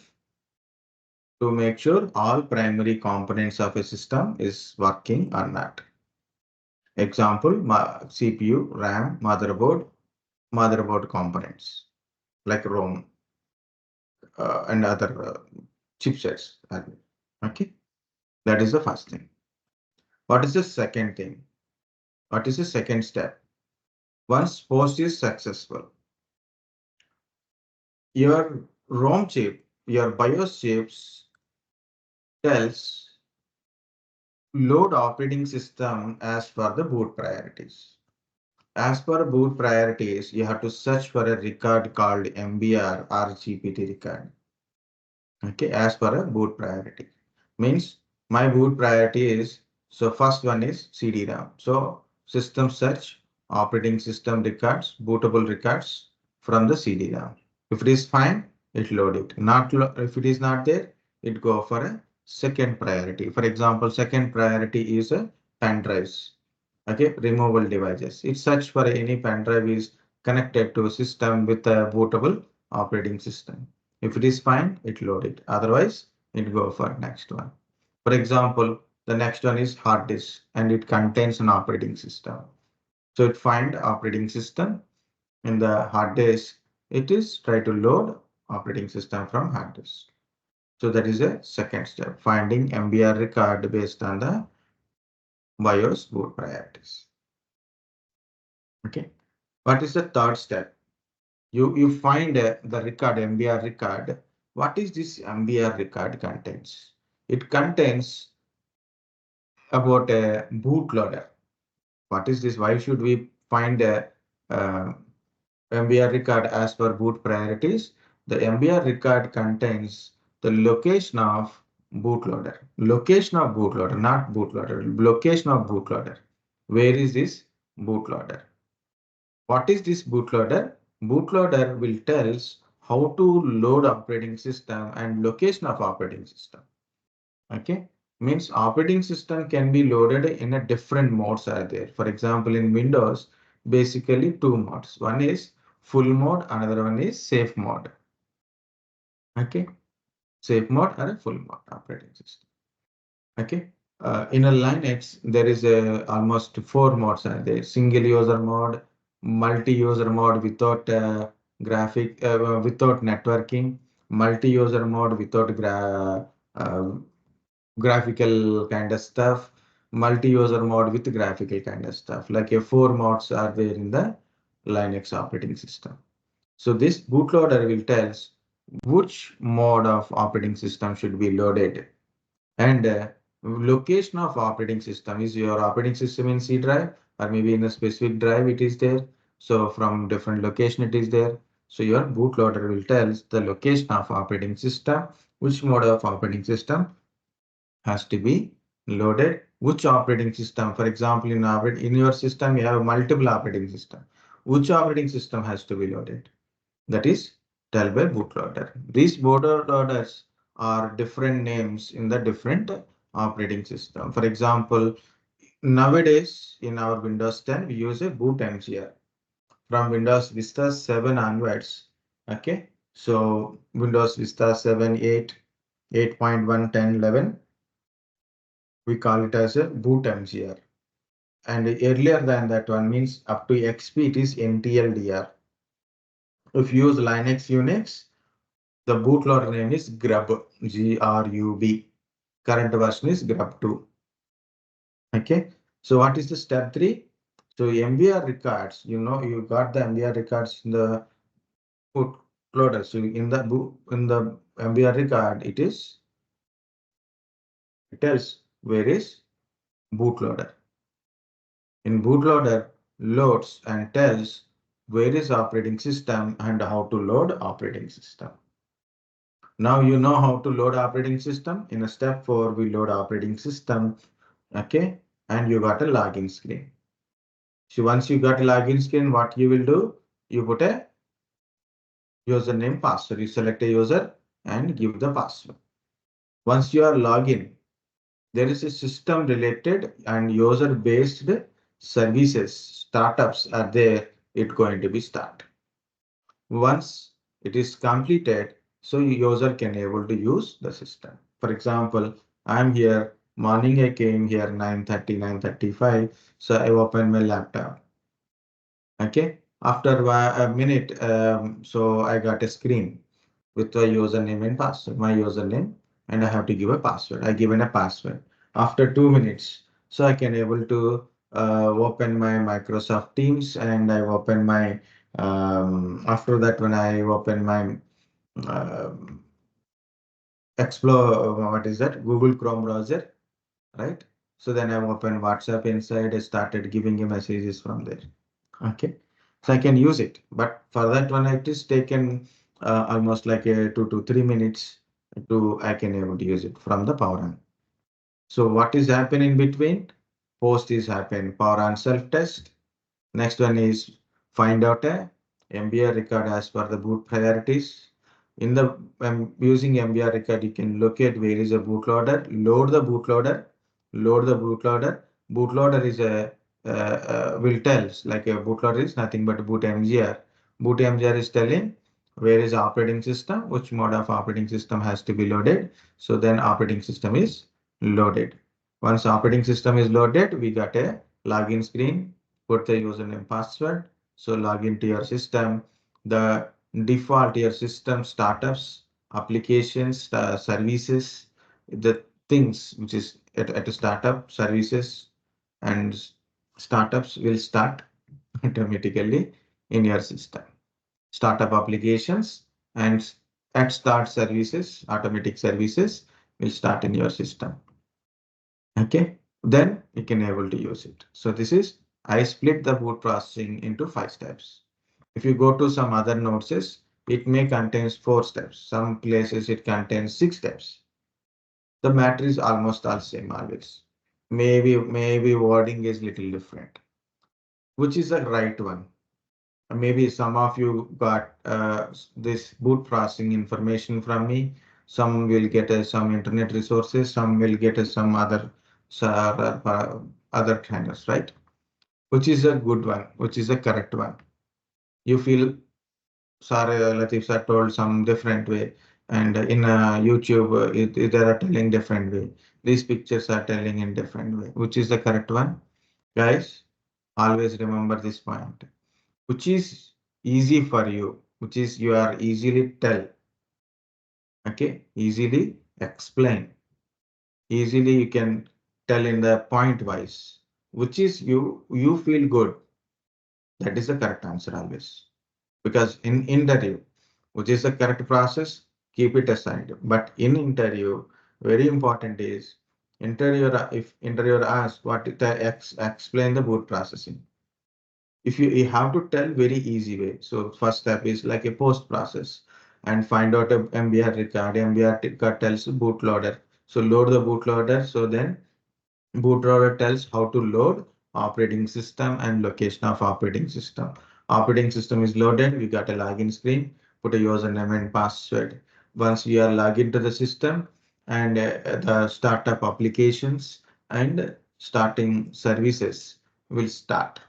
to make sure all primary components of a system is working or not. Example, CPU, RAM, motherboard components like ROM and other chipsets. Okay, that is the first thing. What is the second thing? What is the second step? Once post is successful, your ROM chip, your BIOS chips tells load operating system as per the boot priorities. As per boot priorities, you have to search for a record called MBR or GPT record. Okay, as per a boot priority. Means my boot priority is, so first one is CD-ROM. So system search, operating system records, bootable records from the CD-ROM. If it is fine, it load it. If it is not there, it go for a second priority. For example, second priority is a pen drives. Okay, removable devices. It search for any pen drive is connected to a system with a bootable operating system. If it is fine, it load it. Otherwise, it go for next one. For example, the next one is hard disk and it contains an operating system. So it find operating system in the hard disk. It is try to load operating system from hard disk. So that is a second step, finding MBR record based on the BIOS boot priorities. Okay. What is the third step? You find the record, MBR record. What is this MBR record contains? It contains about a bootloader. What is this? Why should we find a MBR record as per boot priorities? The MBR record contains the location of bootloader. Location of bootloader, not bootloader. Location of bootloader. Where is this bootloader? What is this bootloader? Bootloader will tells how to load operating system and location of operating system. Okay, means operating system can be loaded in a different modes are there. For example, in Windows, basically two modes. One is full mode, another one is safe mode. Okay, safe mode or a full mode operating system. Okay, in a Linux, there is almost four modes are there. Single user mode, multi-user mode without without networking, multi-user mode without graphical kind of stuff, multi-user mode with graphical kind of stuff. Like four modes are there in the Linux operating system. So this bootloader will tell us which mode of operating system should be loaded. And location of operating system is your operating system in C drive or maybe in a specific drive it is there. So from different location it is there. So your bootloader will tell us the location of operating system, which mode of operating system has to be loaded, which operating system. For example, in your system, you have multiple operating system. Which operating system has to be loaded? That is tell by bootloader. These bootloaders are different names in the different operating system. For example, nowadays in our Windows 10, we use a boot MCR from Windows Vista 7 onwards. Okay, so Windows Vista 7, 8, 8.1, 10, 11, we call it as a boot MCR. And earlier than that one means up to XP, it is NTLDR. If you use Linux, Unix, the bootloader name is grub, Grub. Current version is grub2. Okay. So what is the step 3? So MBR records, you got the MBR records in the bootloader. So in the MBR record, it tells where is bootloader. In bootloader loads and tells where is operating system and how to load operating system. Now you know how to load operating system. In a step 4, we load operating system. Okay, and you got a login screen. So once you got a login screen, what you will do? You put a username, password. You select a user and give the password. Once you are login, there is a system related and user based services, startups are there. It's going to be start. Once it is completed, so user can able to use the system. For example, I'm here, morning I came here 9:30, 9:35. So I open my laptop. Okay. After a minute, so I got a screen with the username and password, my username, and I have to give a password. I given a password. After 2 minutes, So I can able to open my Microsoft Teams and I open my after that when I open my um Explore, what is that? Google Chrome browser, right? So then I open WhatsApp inside, I started giving you messages from there. Okay. So I can use it. But for that one, it is taken almost like a 2 to 3 minutes to I can able to use it from the power on. So what is happening in between? Post is happen, power on self-test. Next one is find out a MBR record as per the boot priorities. In the using MBR record, you can locate where is a bootloader, load the bootloader, load the bootloader. Bootloader is a will tells like a bootloader is nothing but boot MGR. Boot MGR is telling where is operating system, which mode of operating system has to be loaded. So then operating system is loaded. Once operating system is loaded, we got a login screen, put the username password. So log into your system. The default your system startups, applications, services, the things which is at a startup services and startups will start automatically in your system. Startup applications and at start services, automatic services will start in your system. Okay, then you can able to use it. So this is I split the boot processing into 5 steps. If you go to some other notes, it may contains 4 steps. Some places it contains 6 steps. The matter is almost all same always. Maybe wording is little different. Which is the right one? Maybe some of you got this boot processing information from me. Some will get some internet resources. Some will get some other other channels, right? Which is a good one? Which is a correct one? You feel sorry, Latif sir told some different way, and in YouTube they are telling different way. These pictures are telling in different way. Which is the correct one, guys? Always remember this point. Which is easy for you, which is you are easily tell, okay, easily explain, easily you can tell in the point wise, which is you feel good. That is the correct answer always. Because in interview, which is the correct process, keep it aside. But in interview, very important is interviewer, if interviewer asks what it explain the boot processing. If you have to tell very easy way. So first step is like a post process and find out a MBR record. MBR record tells bootloader. So load the bootloader. So then bootloader tells how to load operating system and location of operating system. Operating system is loaded. We got a login screen. Put a username and password. Once we are logged into the system and the startup applications and starting services will start.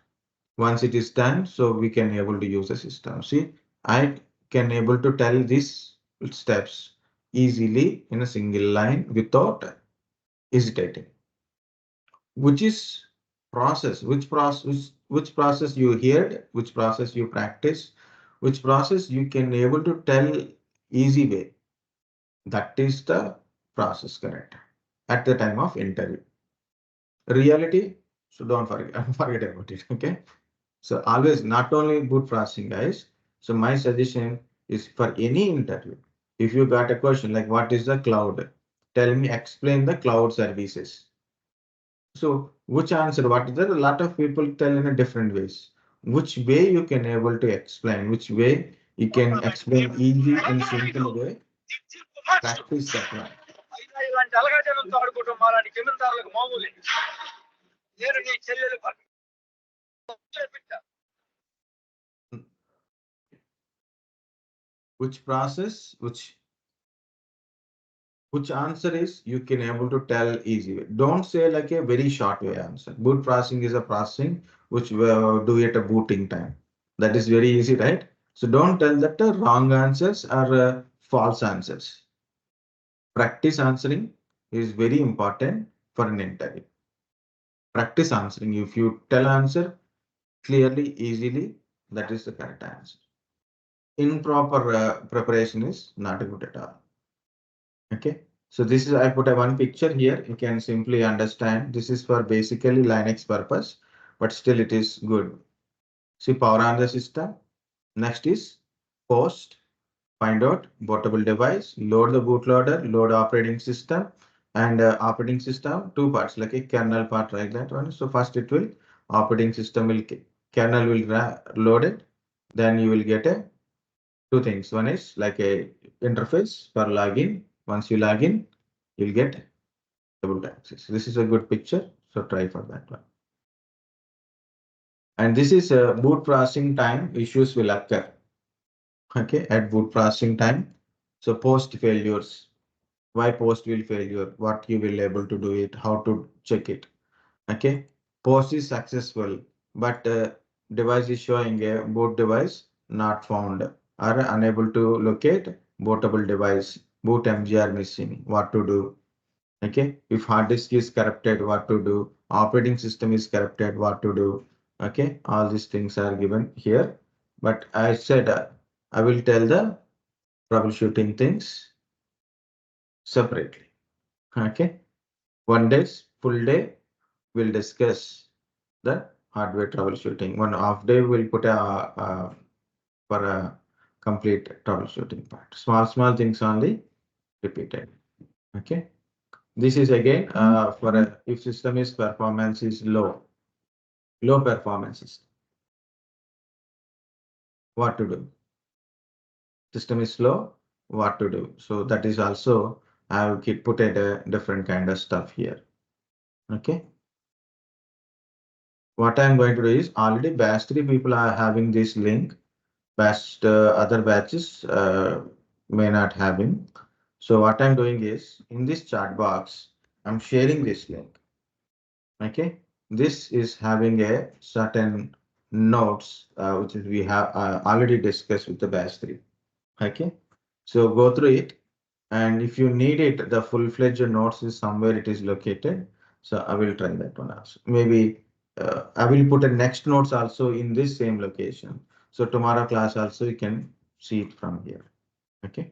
Once it is done, so we can able to use the system. See, I can able to tell these steps easily in a single line without hesitating. Which is process, which process you heard, which process you practice, which process you can able to tell easy way. That is the process correct at the time of interview. Reality, so don't forget, forget about it. Okay. So always not only boot processing, guys. So my suggestion is for any interview, if you got a question like what is the cloud, tell me, explain the cloud services. So which answer, what is there? A lot of people tell in a different ways. Which way you can able to explain, which way you can explain easy in simple way, practice that one. Which process, which answer is you can able to tell easy way. Don't say like a very short way answer. Boot processing is a processing which will do it a booting time. That is very easy, right? So don't tell that the wrong answers are false answers. Practice answering is very important for an interview. Practice answering. If you tell answer clearly, easily, that is the correct answer. Improper preparation is not good at all. Okay. So this is, I put a one picture here. You can simply understand. This is for basically Linux purpose, but still it is good. See power on the system. Next is post, find out bootable device, load the bootloader, load operating system, and operating system two parts like a kernel part like that one. So first it will operating system will kernel will load it, then you will get a two things. One is like a interface for login. Once you log in, you'll get able to access. This is a good picture, so try for that one. And this is boot processing time issues will occur. Okay, at boot processing time. So post failures. Why post will failure? What you will able to do it? How to check it? Okay, post is successful, but device is showing a boot device not found or unable to locate bootable device. Boot MGR missing. What to do? Okay, if hard disk is corrupted, what to do? Operating system is corrupted, what to do? Okay, all these things are given here. But I said I will tell the troubleshooting things separately. Okay, one day's full day we'll discuss the hardware troubleshooting. One half day we'll put for a complete troubleshooting part. Small things only repeated. Okay. This is again for a, if system is performance is low performance system. What to do? System is slow. What to do? So that is also I have put a different kind of stuff here. Okay. What I'm going to do is already batch 3 people are having this link. Batch other batches may not having. So what I'm doing is in this chat box, I'm sharing this link. Okay, this is having a certain notes which is we have already discussed with the batch 3. Okay, so go through it, and if you need it, the full-fledged notes is somewhere it is located. So I will try that one also. Maybe I will put a next notes also in this same location. So tomorrow class also you can see it from here. Okay,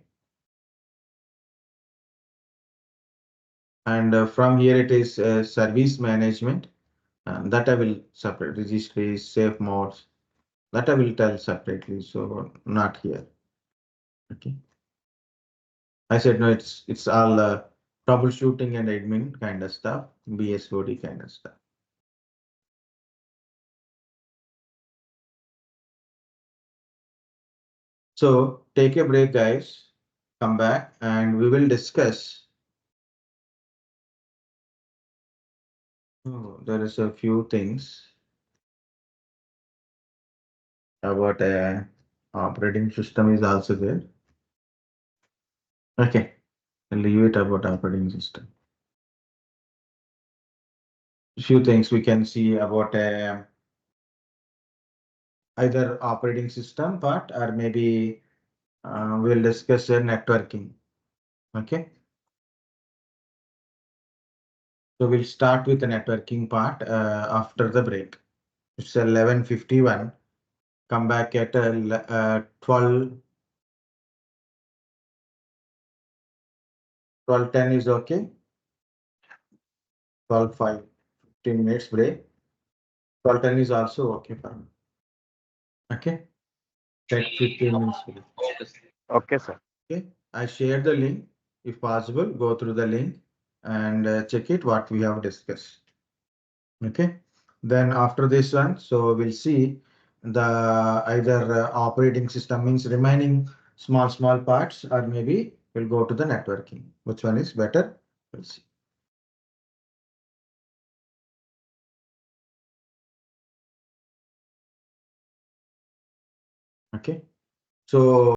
and from here it is service management. That I will separate registries, safe modes. That I will tell separately, so not here. Okay. I said no, it's all troubleshooting and admin kind of stuff, BSOD kind of stuff. So take a break, guys. Come back and we will discuss. Oh, there is a few things about operating system is also there. Okay, I'll leave it about operating system. Few things we can see about either operating system part or maybe we'll discuss networking. Okay. So we'll start with the networking part after the break. It's 11:51. Come back at 12:10 is okay. 12:05, 15 minutes break. 12:10 is also okay for me. Okay. Take 15 minutes break. Okay, sir. Okay. I share the link. If possible, go through the link and check it what we have discussed. Okay. Then after this one, so we'll see the either operating system means remaining small parts, or maybe we'll go to the networking. Which one is better? We'll see. Okay. So